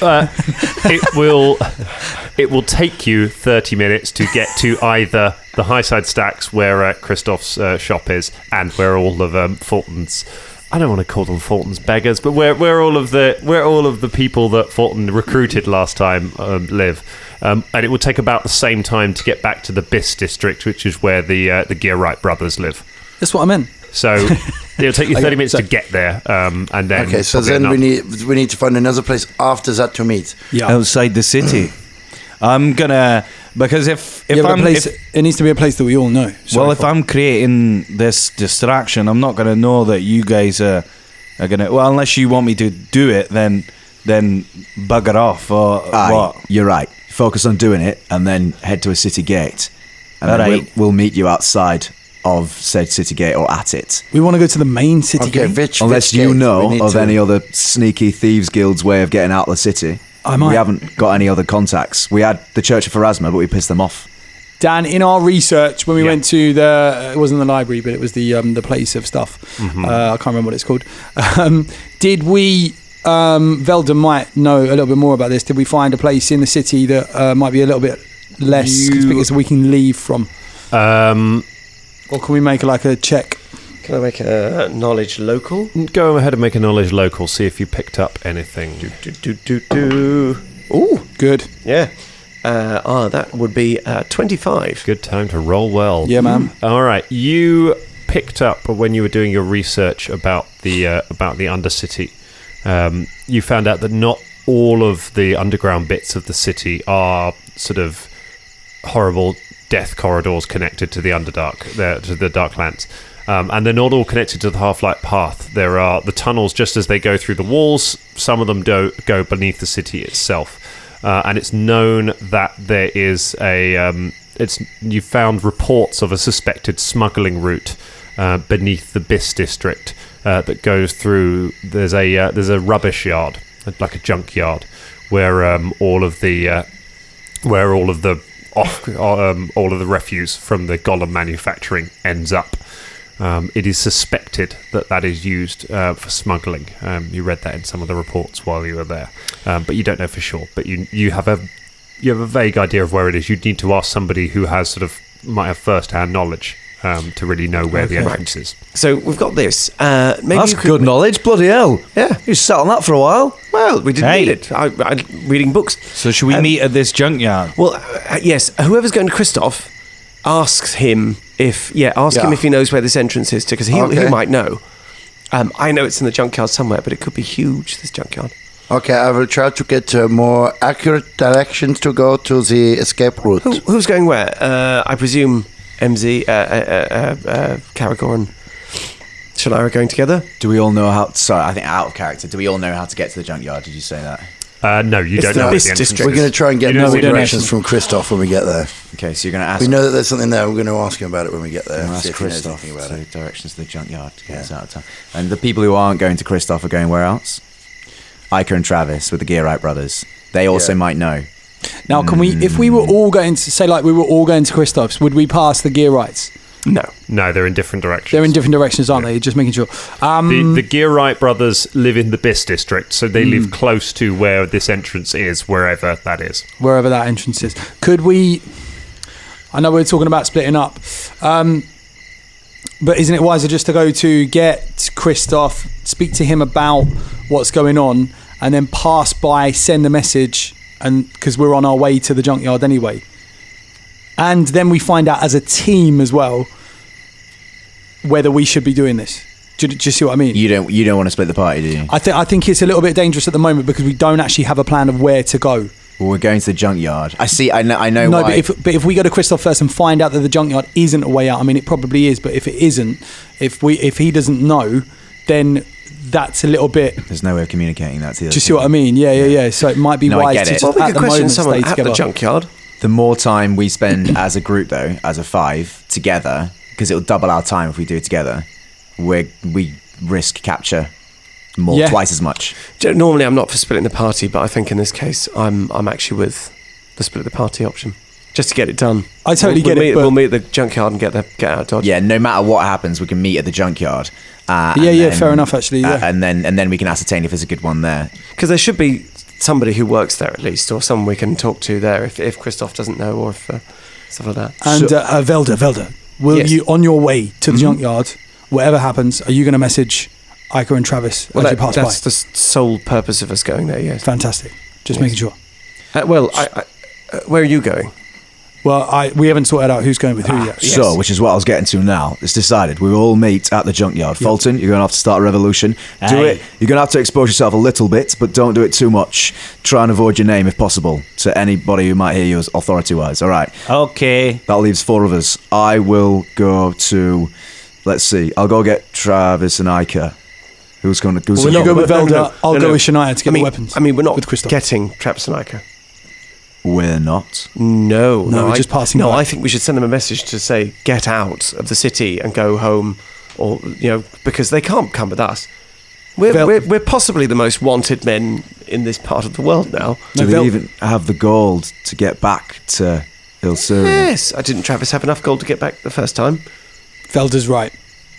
It will take you 30 minutes to get to either the Highside Stacks where Christoph's shop is and where all of Fulton's, I don't want to call them Fulton's beggars, but where all of the people that Fulton recruited last time live. And it will take about the same time to get back to the Biss district, which is where the Gearwright brothers live. That's what I meant. So it'll take you 30 minutes to get there, and then so then we need to find another place after that to meet. Yeah, outside the city. I'm gonna because if it needs to be a place that we all know. If I'm creating this distraction, I'm not gonna know that you guys are gonna. Well, unless you want me to do it, then bugger off or what? You're right. Focus on doing it, and then head to a city gate, and then we'll meet you outside of said city gate or at it. We want to go to the main city gate. Unless you know of any other sneaky thieves guild's way of getting out of the city. We haven't got any other contacts. We had the Church of Pharasma, but we pissed them off. Dan, in our research, when we went to it wasn't the library, but it was the place of stuff. Mm-hmm. I can't remember what it's called. Did we Velda might know a little bit more about this. Did we find a place in the city that might be a little bit less conspicuous that we can leave from? Or can we make a check? Can I make a knowledge local? Go ahead and make a knowledge local. See if you picked up anything. Ooh, good. Yeah. That would be 25. Good time to roll well. Yeah, man. All right. You picked up when you were doing your research about the Undercity. You found out that not all of the underground bits of the city are sort of horrible death corridors connected to the Underdark, to the Darklands. And they're not all connected to the Half-Light Path. There are the tunnels just as they go through the walls. Some of them go beneath the city itself. And it's known that there is you found reports of a suspected smuggling route beneath the Biss district that goes through. There's a rubbish yard, like a junk yard, where all of the refuse from the golem manufacturing ends up. It is suspected that is used for smuggling. You read that in some of the reports while you were there, but you don't know for sure. But you have a vague idea of where it is. You'd need to ask somebody who might have first-hand knowledge to really know where the entrance is. So we've got this. Maybe that's good knowledge. Bloody hell! Yeah, you sat on that for a while. Well, we didn't need it. I'm reading books. So should we meet at this junkyard? Well, yes. Whoever's going to Christoph, asks him if he knows where this entrance is, because he might know. I know it's in the junkyard somewhere, but it could be huge, this junkyard. Okay, I will try to get more accurate directions to go to the escape route. Who's going where? I presume MZ, Caragor and Shania are going together? Do we all know how... Sorry, I think out of character. Do we all know how to get to the junkyard? Did you say that? No, you don't know. We're going to try and get directions from Christoph when we get there. Okay, so you're going to ask... We know that there's something there. We're going to ask him about it when we get there. Ask Christoph directions to the junkyard to get us out of town. And the people who aren't going to Christoph are going where else? Iker and Travis with the Gearite brothers. They also might know. Now, can we... If we were all going to... Say, we were all going to Christoph's, would we pass the Gearites? No, they're in different directions. They're in different directions, aren't they? Just making sure. The Gearite brothers live in the Biss district, so they live close to where this entrance is, wherever that is. Wherever that entrance is. Could we... I know we're talking about splitting up, but isn't it wiser just to go to get Christoph, speak to him about what's going on, and then pass by, send a message, and because we're on our way to the junkyard anyway. And then we find out as a team as well whether we should be doing this. Do you see what I mean? You don't want to split the party, do you? I think it's a little bit dangerous at the moment because we don't actually have a plan of where to go. Well, we're going to the junkyard. I know. No, why. but if we go to Christoph first and find out that the junkyard isn't a way out, I mean, it probably is. But if it isn't, if he doesn't know, then that's a little bit. There's no way of communicating that to the other. Do you see what I mean? Yeah. So it might be wise to just at the moment stay together. The junkyard. The more time we spend as a group, though, as a 5 together, because it'll double our time if we do it together, we risk capture twice as much. Normally, I'm not for splitting the party, but I think in this case, I'm actually with the split the party option, just to get it done. I totally get it. We'll meet at the junkyard and get out of Dodge. Yeah, no matter what happens, we can meet at the junkyard. Fair enough. Actually, and then we can ascertain if there's a good one there. Because there should be somebody who works there at least, or someone we can talk to there if Christoph doesn't know, or if stuff like that. And Velda, will you, on your way to the junkyard, whatever happens, are you going to message Iker and Travis as you pass by? That's the sole purpose of us going there, yes. Fantastic. Just making sure. Where are you going? Well, we haven't sorted out who's going with who yet. So, which is what I was getting to now. It's decided. We will all meet at the junkyard. Fulton, you're going to have to start a revolution. Do it. You're going to have to expose yourself a little bit, but don't do it too much. Try and avoid your name if possible to anybody who might hear you authority-wise. All right. Okay. That leaves 4 of us. I will go to... Let's see. I'll go get Travis and Iker. Who's going to... you go with Velda. I'll go with Shania to get the weapons. I mean, we're not with Christoph. getting Travis and Iker. We're not. No, we're just passing by. I think we should send them a message to say get out of the city and go home, or because they can't come with us. We're possibly the most wanted men in this part of the world now. Do they even have the gold to get back to Ilsurian? Yes, didn't Travis have enough gold to get back the first time? Velda's right.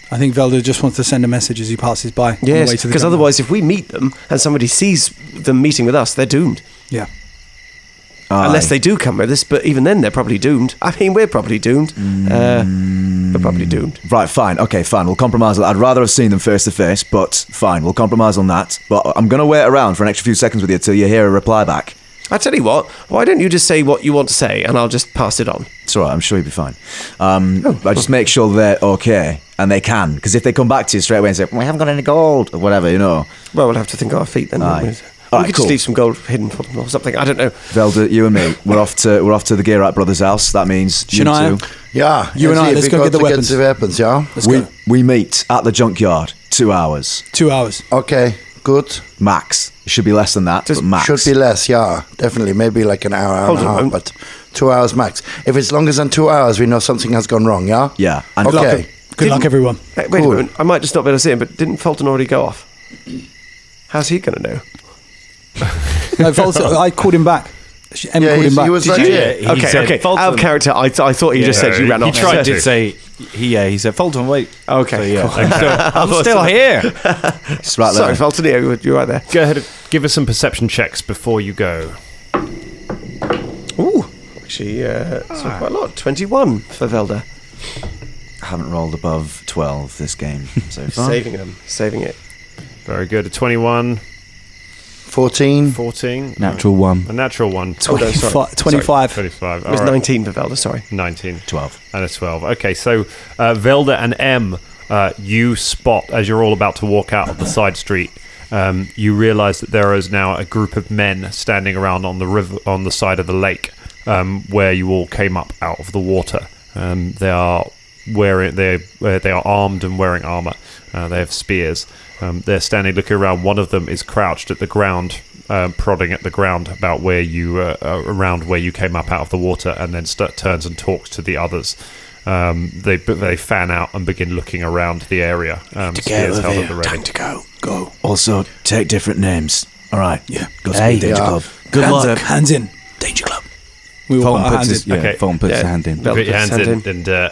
I think Velda just wants to send a message as he passes by. on the Yes, way to the because junkyard. otherwise, if we meet them and somebody sees them meeting with us, they're doomed. Yeah. Unless they do come with us, but even then, they're probably doomed. I mean, we're probably doomed. We're probably doomed. Right, fine. Okay, fine. We'll compromise. I'd rather have seen them face to face, but fine. We'll compromise on that. But I'm going to wait around for an extra few seconds with you till you hear a reply back. I tell you what, why don't you just say what you want to say and I'll just pass it on? It's all right. I'm sure you'll be fine. I just make sure they're okay, and they can. Because if they come back to you straight away and say, we haven't got any gold, or whatever, Well, we'll have to think on our feet then. Aye. We All right, could cool. just leave some gold hidden for them or something. I don't know. Velda, you and me, we're off to the Gearite brothers' house. That means you Shania? two. Yeah. You and I, let's go get the weapons. The weapons, yeah? Let's go. We meet at the junkyard. 2 hours. 2 hours. Okay, good. Max. It should be less than that, but max. Should be less, yeah. Definitely. Maybe like an hour, hour and a half, but 2 hours max. If it's longer than 2 hours, we know something has gone wrong, yeah? Yeah. And Okay. Good luck, everyone. Wait a minute. I might just not be able to see him, but didn't Fulton already go off? How's he going to know? No, Volta, I called him back. Em called him back. he was Did right you? here. Okay. Fulton- Out of character, I thought he just said you ran off. He tried to say, he said, Fulton, wait. Okay. So, yeah. cool. I'm still here. It's right Sorry, there. Fulton, you're right there. Go ahead and give us some perception checks before you go. Ooh. Actually, so quite a lot. 21 for Velda. I haven't rolled above 12 this game so far. Saving it. Very good. A 21, 14. 14. Natural one. A natural one. Oh, no, sorry. 25. 25. It was All right. 19 for Velda, sorry. 19. 12. And a 12. Okay, so Velda and M, you spot, as you're all about to walk out of the side street, you realise that there is now a group of men standing around on the river, on the side of the lake, where you all came up out of the water. They are armed and wearing armour. They have spears. They're standing looking around. One of them is crouched at the ground, prodding at the ground about where you around where you came up out of the water, and then turns and talks to the others. They fan out and begin looking around the area. Spears held at the ready. Time to go. Also, take different names. All right. Yeah. Godspeed, Danger Club. Good Hands luck. up. Hands in. Danger Club. We will put Fulton our puts hands his, in. yeah, Okay. Fulton puts his Yeah. hand in. Put your hands Hand in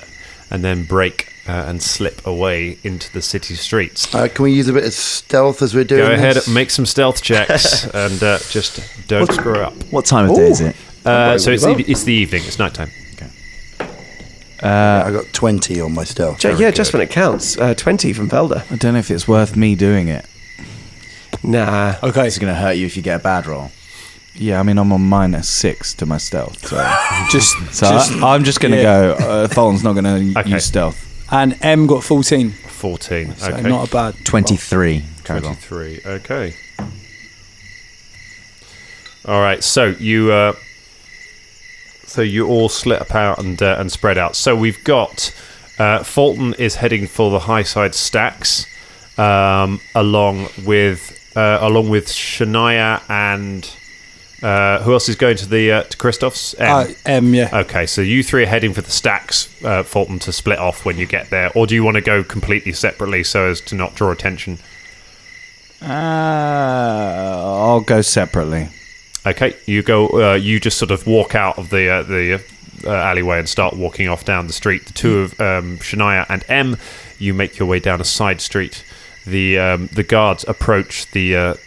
and then break and slip away into the city streets. Can we use a bit of stealth as we're doing Go ahead, this? make some stealth checks, and just don't screw up. What time of day is it? So it's the evening. It's nighttime. I got 20 on my stealth. Just when it counts. 20 from Velda. I don't know if it's worth me doing it. Nah. Okay. It's going to hurt you if you get a bad roll. Yeah, I mean, I'm on -6 to my stealth. So, just I'm just going to go. Fulton's not going to use stealth. And M got 14. 14. So Okay. not a bad. 23. 23. Okay. All right. So you all slip apart and spread out. So we've got Fulton is heading for the Highside Stacks, along with Shania and who else is going to the to Christoph's? M, yeah. Okay, so you three are heading for the Stacks, Fulton, to split off when you get there, or do you want to go completely separately so as to not draw attention? I'll go separately. Okay, you go. You just sort of walk out of the alleyway and start walking off down the street. The two of Shania and M, you make your way down a side street. The guards approach the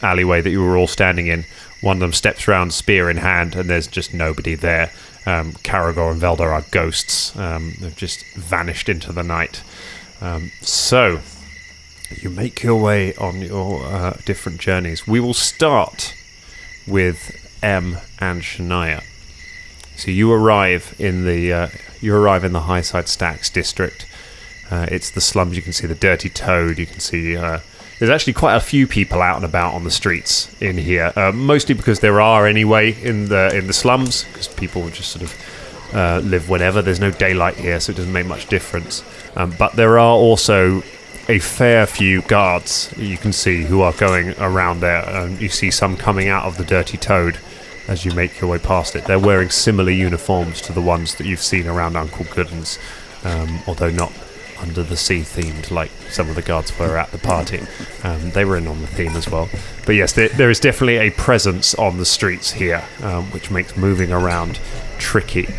alleyway that you were all standing in. One of them steps round, spear in hand, and there's just nobody there. Caragor and Velda are ghosts. They've just vanished into the night. So you make your way on your different journeys. We will start with M and Shania. So you arrive in the Highside Stacks district. It's the slums. You can see the Dirty Toad. You can see there's actually quite a few people out and about on the streets in here. Mostly because there are anyway in the slums, because people just sort of live whenever. There's no daylight here, so it doesn't make much difference. But there are also a fair few guards you can see who are going around there. You see some coming out of the Dirty Toad as you make your way past it. They're wearing similar uniforms to the ones that you've seen around Uncle Gooden's, although not under the sea themed like some of the guards were at the party. They were in on the theme as well. But yes, there is definitely a presence on the streets here, which makes moving around tricky.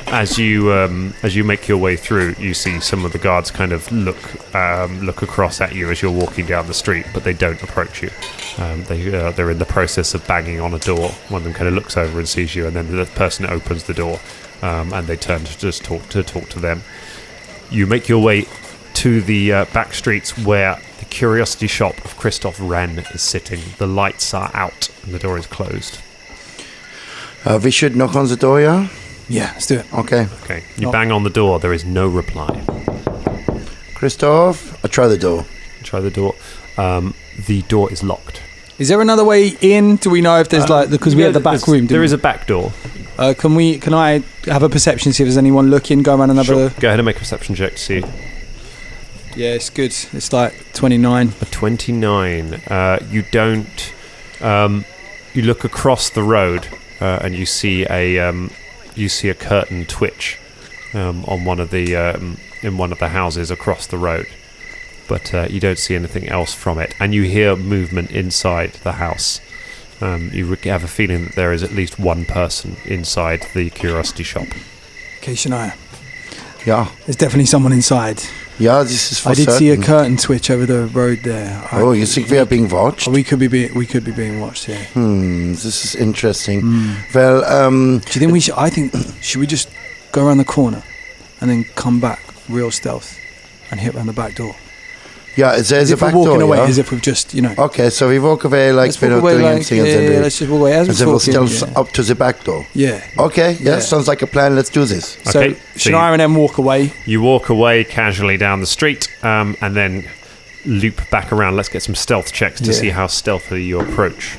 As you make your way through, you see some of the guards kind of look across at you as you're walking down the street, but they don't approach you. They're in the process of banging on a door. One of them kind of looks over and sees you, and then the person opens the door, and they turn to just talk to them. You make your way to the back streets where the curiosity shop of Christoph Wren is sitting. The lights are out and the door is closed. We should knock on the door, yeah? Yeah, let's do it. Okay. You bang on the door. There is no reply. Christoph, I try the door. The door is locked. Is there another way in? Do we know if there's because we have the back room? There is a back door. Can I have a perception, see if there's anyone looking, go around another... Sure. Go ahead and make a perception check to see. Yeah, it's good. It's like 29. A 29. You don't... you look across the road and you see a curtain twitch on one of the in one of the houses across the road, but you don't see anything else from it, and you hear movement inside the house. You have a feeling that there is at least one person inside the curiosity shop. Okay, Shania. Yeah. There's definitely someone inside. Yeah, this is for I did certain. see a curtain twitch over the road there. You think we are being watched? We could be being watched, yeah. This is interesting. Well, do you think we should... should we just go around the corner and then come back real stealth and hit around the back door? Yeah, there's a back door. As if we're walking away, yeah? as if we've just, Okay, so we walk away like we're not doing anything. Yeah, let's just walk away as we're talking. talking. Stealth up to the back door. Yeah. Okay, yeah, sounds like a plan. Let's do this. So Shania and them walk away. You walk away casually down the street and then loop back around. Let's get some stealth checks to see how stealthily you approach.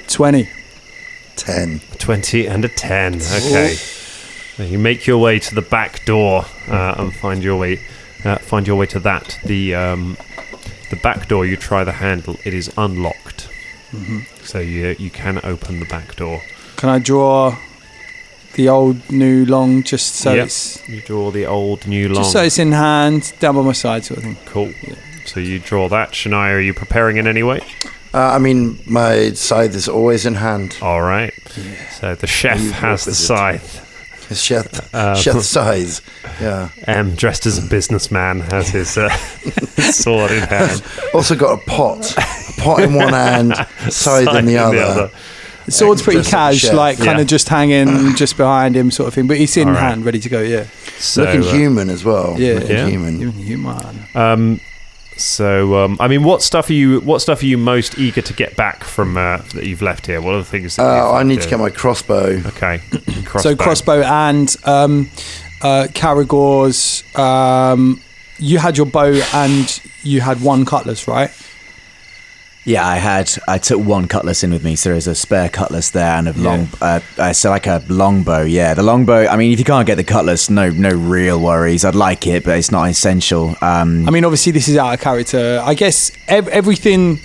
20. 10. 20 and a 10. Okay. You make your way to the back door and find your way to that. The back door, you try the handle. It is unlocked. Mm-hmm. So you can open the back door. Can I draw the old, new, long, just so it's... You draw the old, new, long. Just so it's in hand, down by my side sort of thing. Cool. Yeah. So you draw that. Shania, are you preparing in any way? My scythe is always in hand. All right. Yeah. So the chef has the scythe. Chef size, yeah. Dressed as a businessman, has his sword in hand. Also got a pot in one hand, scythe in the other. The sword's pretty cash, kind of just hanging just behind him, sort of thing. But he's in hand, ready to go. Yeah, so, looking human as well. Yeah, human. What stuff are you most eager to get back from that you've left here? What are the things that I need to get my crossbow. Okay. So crossbow and Caragor's, you had your bow and you had one cutlass, right? Yeah, I took one cutlass in with me, so there's a spare cutlass there and a long, like a longbow. Yeah, the longbow. I mean, if you can't get the cutlass, no real worries. I'd like it, but it's not essential. Obviously, this is out of character. I guess everything,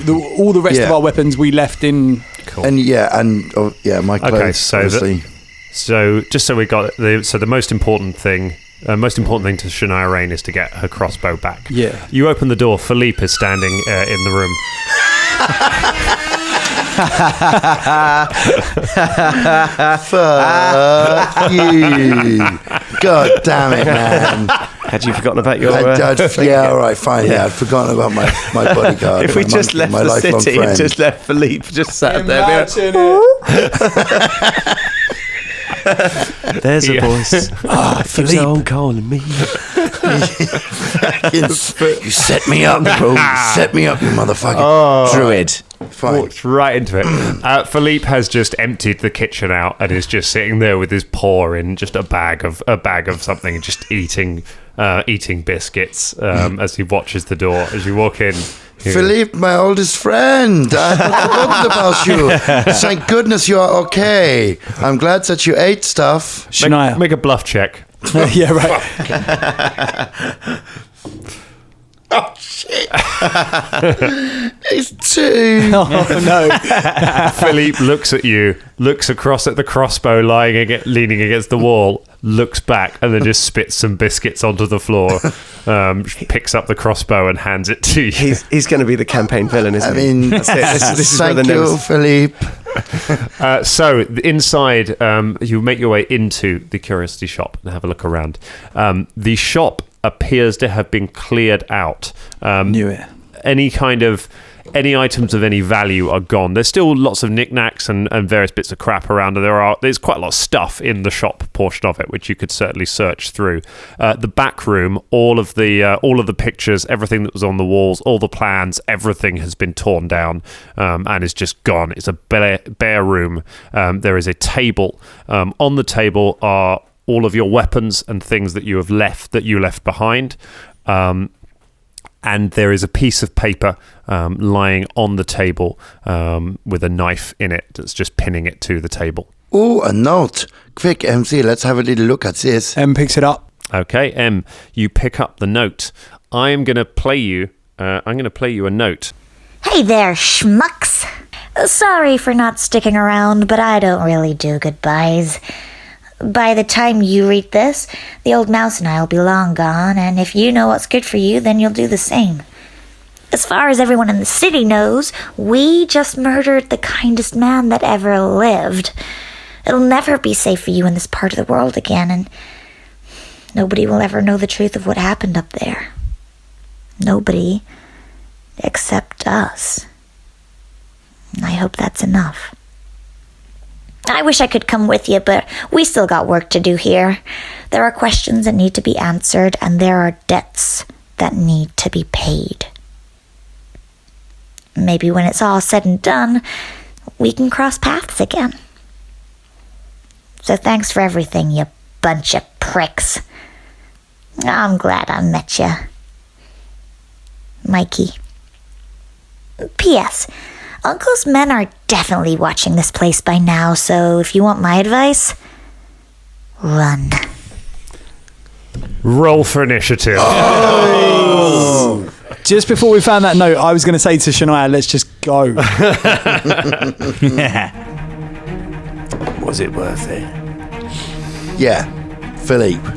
all the rest of our weapons we left in. Cool. And my clothes. Okay, so just so we got the most important thing. Most important thing to Shania Rain is to get her crossbow back. Yeah. You open the door. Philippe is standing in the room. Fuck you! God damn it, man! Had you forgotten about your? All right, fine. Yeah, I'd forgotten about my bodyguard. If we just left the city and just left Philippe just sat there. There's a voice. Philippe. On calling me. You set me up, bro. You set me up, you motherfucker. Druid. Fine. Walked right into it. Philippe has just emptied the kitchen out and is just sitting there with his paw in just a bag of something, just eating biscuits as he watches the door. As you walk in, Philippe, my oldest friend, I forgot about you. Thank goodness you are okay. I'm glad that you ate stuff. Shania, make a bluff check. Yeah, right. Oh shit! It's 2. Oh no! Philippe looks at you, looks across at the crossbow leaning against the wall, looks back and then just spits some biscuits onto the floor, picks up the crossbow and hands it to you. He's going to be the campaign villain, isn't he? I mean, that's it. This is where the thank you, nose. Philippe. So inside, you make your way into the curiosity shop and have a look around. The shop appears to have been cleared out. Knew it. Any items of any value are gone. There's still lots of knickknacks and various bits of crap around. There's quite a lot of stuff in the shop portion of it, which you could certainly search through. The back room, all of the pictures, everything that was on the walls, all the plans, everything has been torn down and is just gone. It's a bare room. There is a table. On the table are all of your weapons and things that you left behind. And there is a piece of paper lying on the table with a knife in it that's just pinning it to the table. Oh, a note. Quick, MC, let's have a little look at this. M picks it up. Okay, M, you pick up the note. I'm going to play you a note. Hey there, schmucks. Sorry for not sticking around, but I don't really do goodbyes. By the time you read this, the old mouse and I will be long gone, and if you know what's good for you, then you'll do the same. As far as everyone in the city knows, we just murdered the kindest man that ever lived. It'll never be safe for you in this part of the world again, and nobody will ever know the truth of what happened up there. Nobody except us. I hope that's enough. I wish I could come with you, but we still got work to do here. There are questions that need to be answered, and there are debts that need to be paid. Maybe when it's all said and done, we can cross paths again. So thanks for everything, you bunch of pricks. I'm glad I met you. Mikey. P.S. Uncle's men are definitely watching this place by now, so if you want my advice, run. Roll for initiative. Oh. Just before we found that note, I was going to say to Shania, let's just go. Was it worth it? Yeah, Philippe.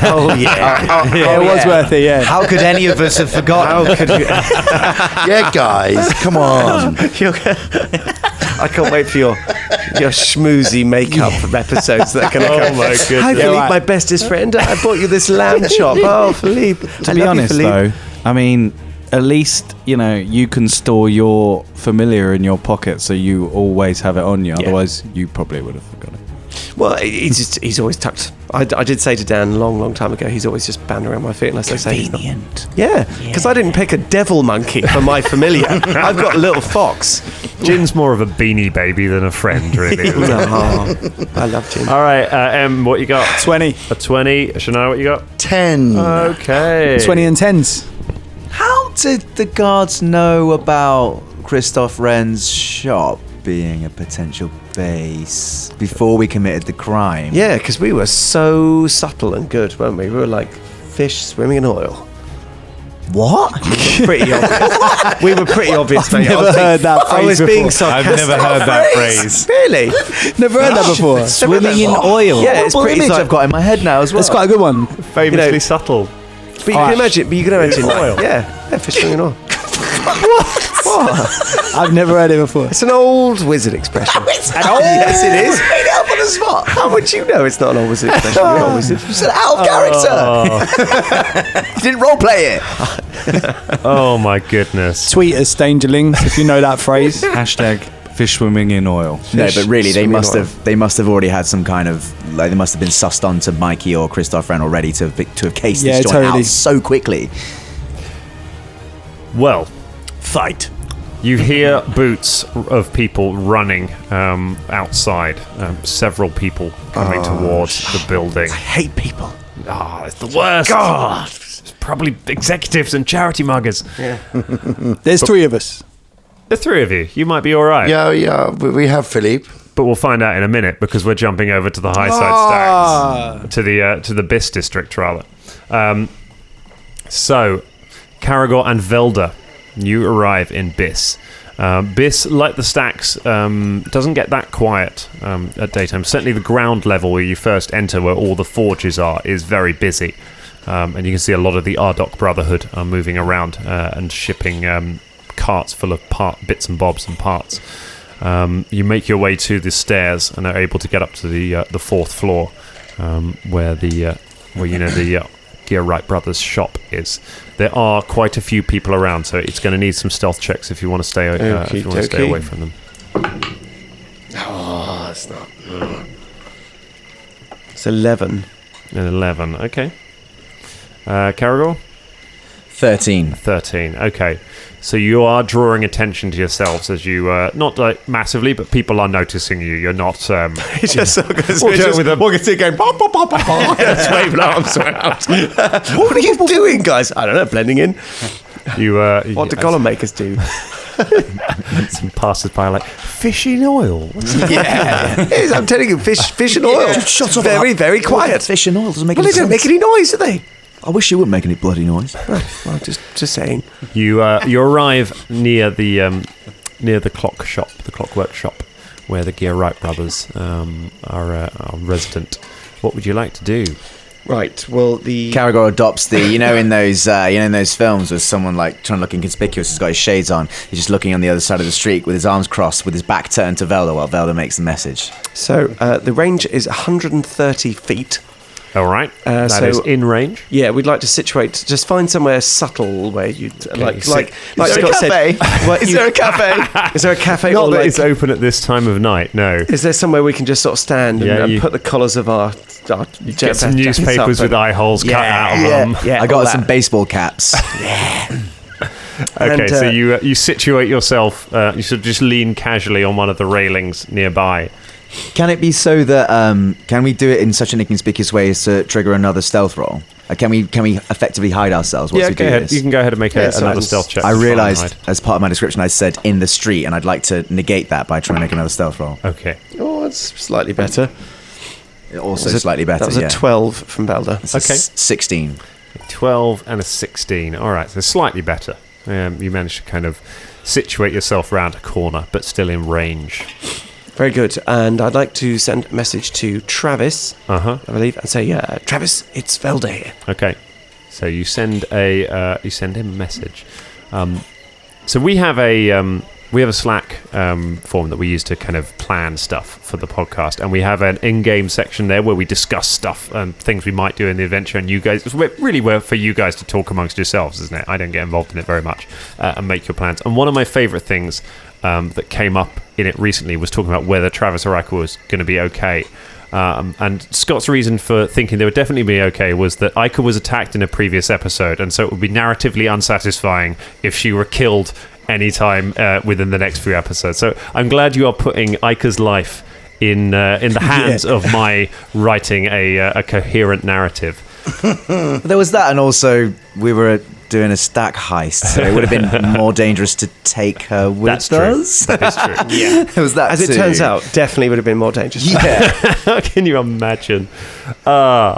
Oh yeah, it was worth it. Yeah. How could any of us have forgotten? How could we? Yeah, guys, come on. I can't wait for your schmoozy makeup episodes that are going to come. Oh my goodness! Hi, Philippe, my bestest friend. I bought you this lamb chop. Oh, Philippe. To be honest, though, I mean, at least you can store your familiar in your pocket, so you always have it on you. Yeah. Otherwise, you probably would have forgotten. Well, he's always tucked. I did say to Dan a long time ago, he's always just bound around my feet unless I say he's not. Yeah, because I didn't pick a devil monkey for my familiar. I've got a little fox. Jin's more of a beanie baby than a friend, really. I love Jin. All right, M, what you got? 20. A 20. Shania, what you got? 10. Okay. 20 and 10s. How did the guards know about Christoph Wren's shop being a potential base before we committed the crime? Yeah, because we were so subtle and good, weren't we? We were like fish swimming in oil. What? Pretty obvious. We were pretty obvious, mate. I've never heard that phrase I was before. being sarcastic. I've never heard that phrase. Really? Never heard that before. Swimming in oil. Yeah, it's pretty image I've got in my head now as well. That's quite a good one. Famously subtle. But you can imagine oil. like, yeah, fish swimming in oil. What? I've never heard it before. It's an old wizard expression. Yes, it is. Made it up on the spot. How would you know it's not an old wizard expression? You're not a wizard. You said out of character. You didn't roleplay it. Oh my goodness. Tweet us, Dangerlings, if you know that phrase. Hashtag fish swimming in oil. No, but really, they swimming must oil. have. They must have already had some kind of. Like, they must have been sussed on to Mikey or Christoph Wren already to have cased this joint out so quickly. Well, Fight. you hear boots of people running outside. Several people coming towards the building. I hate people. It's the worst. God. It's probably executives and charity muggers. Yeah. There's 3 of us. The 3 of you. You might be all right. Yeah, we have Philippe. But we'll find out in a minute because we're jumping over to the high side stacks, to the Biss district rather. So, Caragor and Velda, you arrive in Biss. This, like the stacks, doesn't get that quiet at daytime. Certainly the ground level where you first enter, where all the forges are, is very busy. And you can see a lot of the Ardok Brotherhood are moving around and shipping carts full of bits and bobs and parts. You make your way to the stairs and are able to get up to the fourth floor, where the Gear Wright Brothers shop is. There are quite a few people around, so it's going to need some stealth checks if you want to stay away from them. Oh, it's not. It's 11. An 11, okay. Caragor? 13. 13, okay. So you are drawing attention to yourselves as you, not like massively, but people are noticing you. You're not. He just walking through going, pop, pop, pop, pop, pop. Just waving arms around. What are you doing, guys? I don't know, blending in. What do column makers do? Some passers-by are like, fish in oil? Yeah. I'm telling you, fish and oil. Just shut up. Very, very quiet. Fish and oil doesn't make any sense. Well, they don't make any noise, do they? I wish you wouldn't make any bloody noise. Well, just saying. You arrive near the clockwork shop, where the Gear Wright brothers are resident. What would you like to do? Right. Well, the Caragor adopts the in those films where someone like trying to look inconspicuous has got his shades on. He's just looking on the other side of the street with his arms crossed, with his back turned to Velda while Velda makes the message. So the range is 130 feet. All right, that is in range. Yeah, we'd like to just find somewhere subtle where you'd Is there a cafe? Is there a cafe? Is there a cafe? Not that it's open at this time of night. No. Is there somewhere we can just sort of stand and put the collars of our get some newspapers with eye holes cut out of them? Yeah, I got some baseball caps. Okay, so you situate yourself. You sort of just lean casually on one of the railings nearby. Can it be so that can we do it in such an inconspicuous way as to trigger another stealth roll? Can we effectively hide ourselves? Go ahead. You can go ahead and make another stealth check. I realised as part of my description I said in the street, and I'd like to negate that by trying to make another stealth roll. Okay. Oh, it's slightly better. Also slightly better. That was a 12 from Velda. Okay. 16. 12 and a 16. All right, so slightly better. You managed to kind of situate yourself round a corner, but still in range. Very good. And I'd like to send a message to Travis, I believe, and say, Travis, it's Velda here. Okay. So you send him a message. So we have a Slack form that we use to kind of plan stuff for the podcast, and we have an in-game section there where we discuss stuff and things we might do in the adventure. And you guys, it's really for you guys to talk amongst yourselves, isn't it? I don't get involved in it very much and make your plans. And one of my favourite things that came up in it recently was talking about whether Travis or Ica was going to be okay. And Scott's reason for thinking they would definitely be okay was that Ica was attacked in a previous episode, and so it would be narratively unsatisfying if she were killed anytime within the next few episodes. So I'm glad you are putting Ica's life in the hands of my writing a coherent narrative. There was that, and also we were doing a stack heist, so it would have been more dangerous to take her with us. That is true. Yeah, it was that. As it turns out, definitely would have been more dangerous. Yeah. Can you imagine? Velda,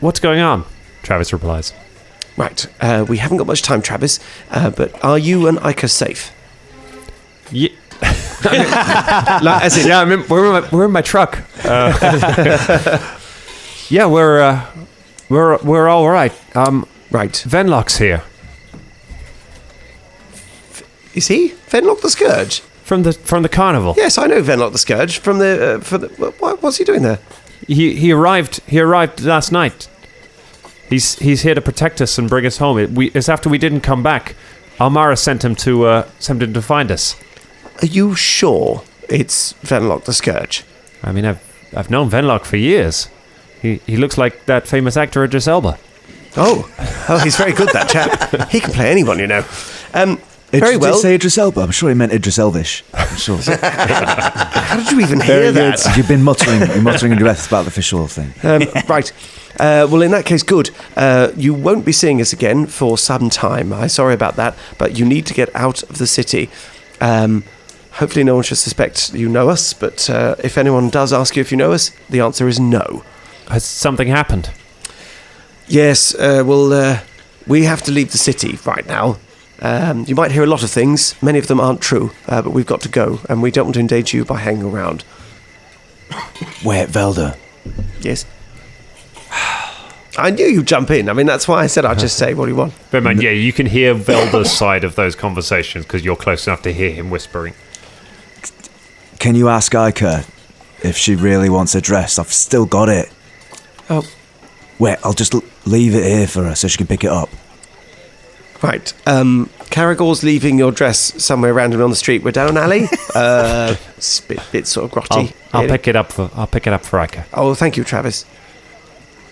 what's going on? Travis replies. Right, we haven't got much time, Travis, but are you and Ica safe? Yeah. We're in my truck. Yeah, we're all right. Right. Venlock's here. Is he Venlock the Scourge from the carnival? Yes, I know Venlock the Scourge from the. What's he doing there? He arrived last night. He's here to protect us and bring us home. It's after we didn't come back. Almara sent him to find us. Are you sure it's Venlock the Scourge? I mean, I've known Venlock for years. He looks like that famous actor Idris Elba. Oh, he's very good, that chap. He can play anyone, you know. Very well. Did he say Idris Elba? I'm sure he meant Idris Elvish. I'm sure. How did you even hear that? You've been muttering in your breath about the fish oil thing. Right. Well, in that case, good. You won't be seeing us again for some time. I'm sorry about that, but you need to get out of the city. Hopefully no one should suspect you know us, but if anyone does ask you if you know us, the answer is no. Has something happened? Yes, well, we have to leave the city right now. You might hear a lot of things. Many of them aren't true, but we've got to go, and we don't want to endanger you by hanging around. Wait, Velda. Yes? I knew you'd jump in. I mean, that's why I said I'd just say what you want. But man, yeah, you can hear Velda's side of those conversations because you're close enough to hear him whispering. Can you ask Ica if she really wants a dress? I've still got it. Oh. Wait, I'll just leave it here for her so she can pick it up. Right. Caragor's leaving your dress somewhere randomly on the street. We're down an alley. It's a bit sort of grotty. I'll pick it up for Ica. Oh, thank you, Travis.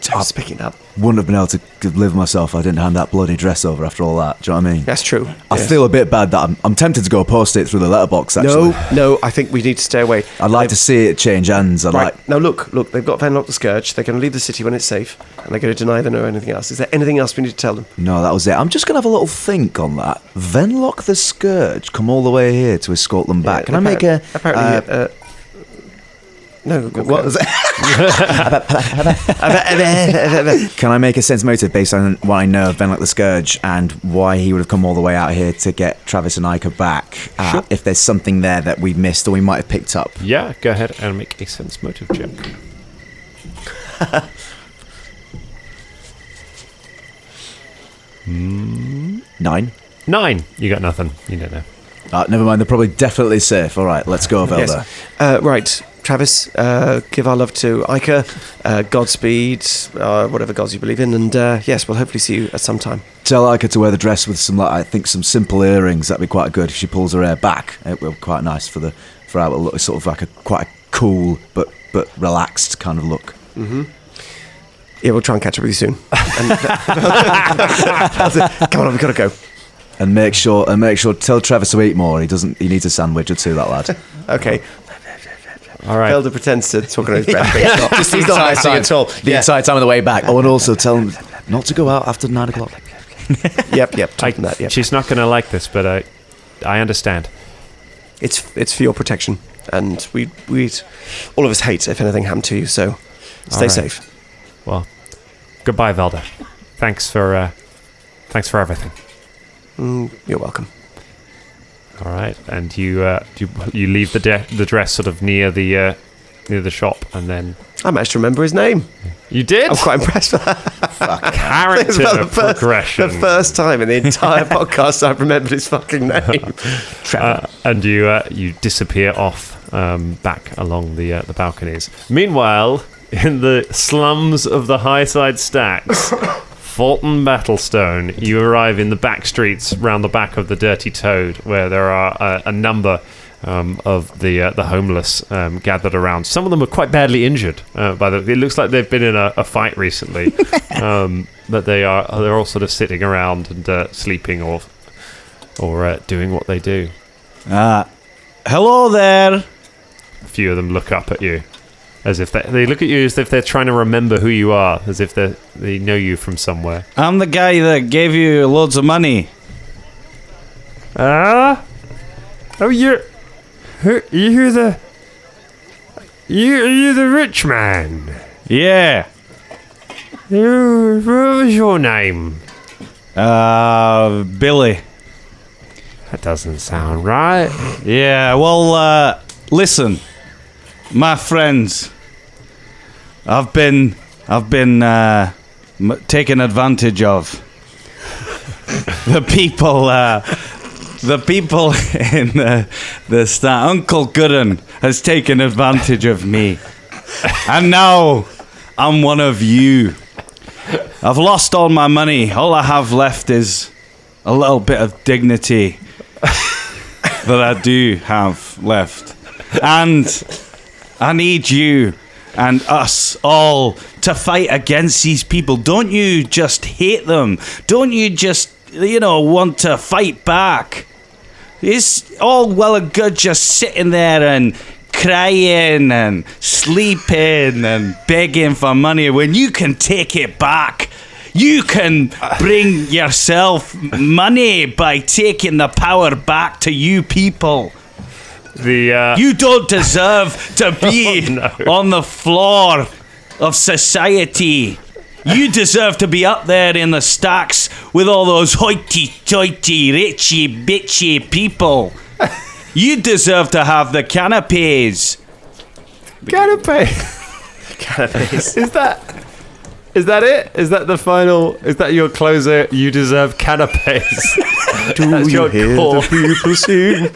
Just picking it up. Wouldn't have been able to live myself if I didn't hand that bloody dress over after all that. Do you know what I mean? That's true. I feel a bit bad that I'm tempted to go post it through the letterbox, actually. No, I think we need to stay away. I'd like to see it change hands. Now look, they've got Venlock the Scourge. They're going to leave the city when it's safe, and they're going to deny they know anything else. Is there anything else we need to tell them? No, that was it. I'm just going to have a little think on that. Venlock the Scourge come all the way here to escort them back. Can I make a... Apparently... No, okay. What was it? Can I make a sense motive based on what I know of Venlock the Scourge and why he would have come all the way out here to get Travis and Ica back? Sure. If there's something there that we've missed or we might have picked up. Yeah, go ahead and make a sense motive check. Nine. You got nothing. You don't know. Never mind. They're probably definitely safe. All right, let's go, Velda. Yes. Right. Travis, give our love to Ica, Godspeed, whatever gods you believe in, and yes, we'll hopefully see you at some time. Tell Ica to wear the dress with some, I think, some simple earrings. That'd be quite good if she pulls her hair back. It will be quite nice for our look, sort of like quite a cool but relaxed kind of look. Mm-hmm. Yeah, we'll try and catch up with you soon. Come on, we've got to go. And make sure, tell Travis to eat more. He needs a sandwich or two, that lad. Okay. All right. Felder pretends to talk on his breath, but he's not listening at all. The entire time on the way back. Oh, and also tell him not to go out after 9 o'clock. Yep. She's not going to like this, but I understand. It's for your protection, and we all of us hate if anything happened to you. So stay safe. Well, goodbye, Velda. Thanks for everything. You're welcome. All right, and you leave the dress sort of near the shop, and then I managed to remember his name. You did? I'm quite impressed with that. Character progression. The first time in the entire podcast I've remembered his fucking name. And you disappear off back along the balconies. Meanwhile, in the slums of the Highside Stacks, Fulton Battlestone, you arrive in the back streets round the back of the Dirty Toad, where there are a number of the homeless gathered around. Some of them are quite badly injured. It looks like they've been in a fight recently, but they're all sort of sitting around and sleeping or doing what they do. Hello there. A few of them look up at you. As if they look at you as if they're trying to remember who you are, as if they know you from somewhere. I'm the guy that gave you loads of money. Oh, you're the rich man. Yeah. What was your name? Billy. That doesn't sound right. Yeah. Well, listen. My friends, I've been taken advantage of. The people in the star. Uncle Gooden has taken advantage of me, and now I'm one of you. I've lost all my money. All I have left is a little bit of dignity that I do have left, and I need you and us all to fight against these people. Don't you just hate them? Don't you just, want to fight back? It's all well and good just sitting there and crying and sleeping and begging for money when you can take it back. You can bring yourself money by taking the power back to you people. You don't deserve to be on the floor of society. You deserve to be up there in the stacks with all those hoity-toity, richy, bitchy people. You deserve to have the canapes. Canapes. Is that it? Is that the final? Is that your closer? You deserve canapes. Do you hear the people sing?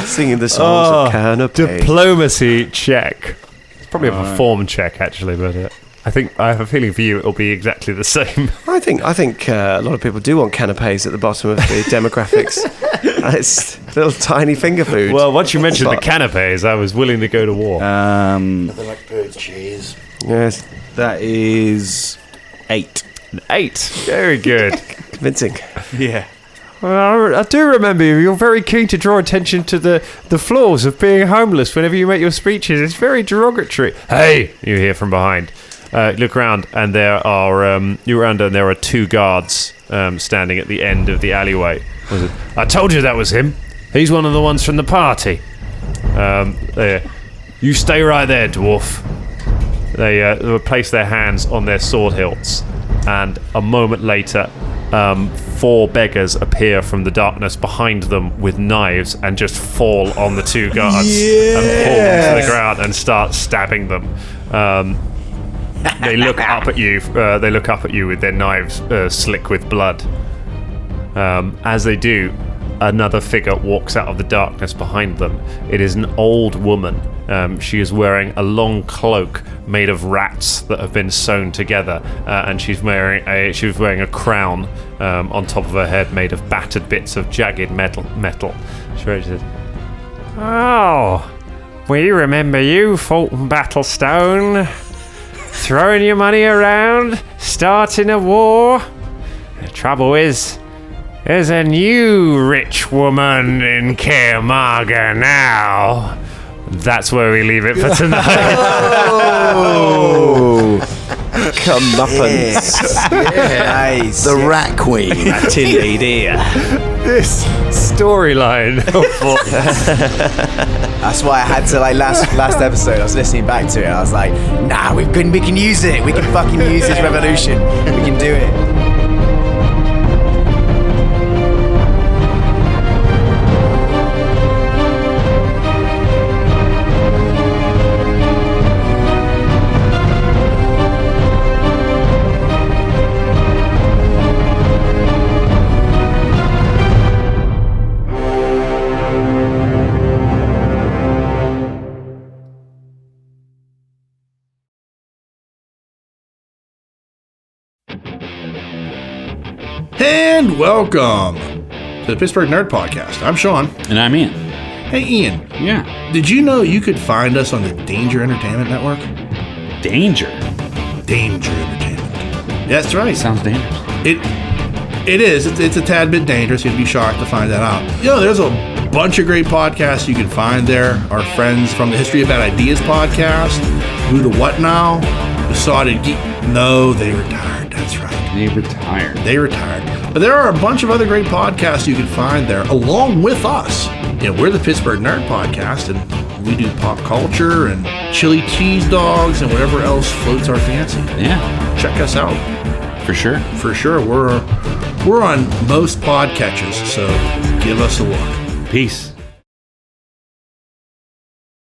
Singing the songs of canapes. Diplomacy check. It's probably a perform check, actually, but I have a feeling for you it'll be exactly the same. I think a lot of people do want canapes at the bottom of the demographics. It's little tiny finger food. Well, once you mentioned the canapes, I was willing to go to war. They're like bird cheese. Yes. That is 8. 8. Very good. Convincing. Yeah. Well, I do remember you. You're very keen to draw attention to the flaws of being homeless whenever you make your speeches. It's very derogatory. Hey, you hear from behind. Look around, and there are 2 guards standing at the end of the alleyway. I told you that was him. He's one of the ones from the party. There. You stay right there, dwarf. They place their hands on their sword hilts, and a moment later, 4 beggars appear from the darkness behind them with knives and just fall on the 2 guards and pull them to the ground and start stabbing them. They look up at you. They look up at you with their knives slick with blood. As they do, another figure walks out of the darkness behind them. It is an old woman. She is wearing a long cloak made of rats that have been sewn together, and she's wearing a crown on top of her head made of battered bits of jagged metal. She says, "Oh, we remember you, Fulton Battlestone. Throwing your money around, starting a war. The trouble is, there's a new rich woman in Kaer Maga now." That's where we leave it for tonight. Oh, comeuppance. Yeah. Nice. The Rat Queen. Tin idea. This storyline. That's why I had to, like, last episode, I was listening back to it. I was like, nah, we can use it. We can fucking use this revolution. We can do it. And welcome to the Pittsburgh Nerd Podcast. I'm Sean. And I'm Ian. Hey, Ian. Yeah. Did you know you could find us on the Danger Entertainment Network? Danger? Danger Entertainment. That's right. Sounds dangerous. It is. It's a tad bit dangerous. You'd be shocked to find that out. You know, there's a bunch of great podcasts you can find there. Our friends from the History of Bad Ideas podcast, Who the What Now, Besotted Geek. No, they retired. That's right. They retired. But there are a bunch of other great podcasts you can find there, along with us. You know, we're the Pittsburgh Nerd Podcast, and we do pop culture and chili cheese dogs and whatever else floats our fancy. Yeah. Check us out. For sure. We're on most podcatchers, so give us a look. Peace.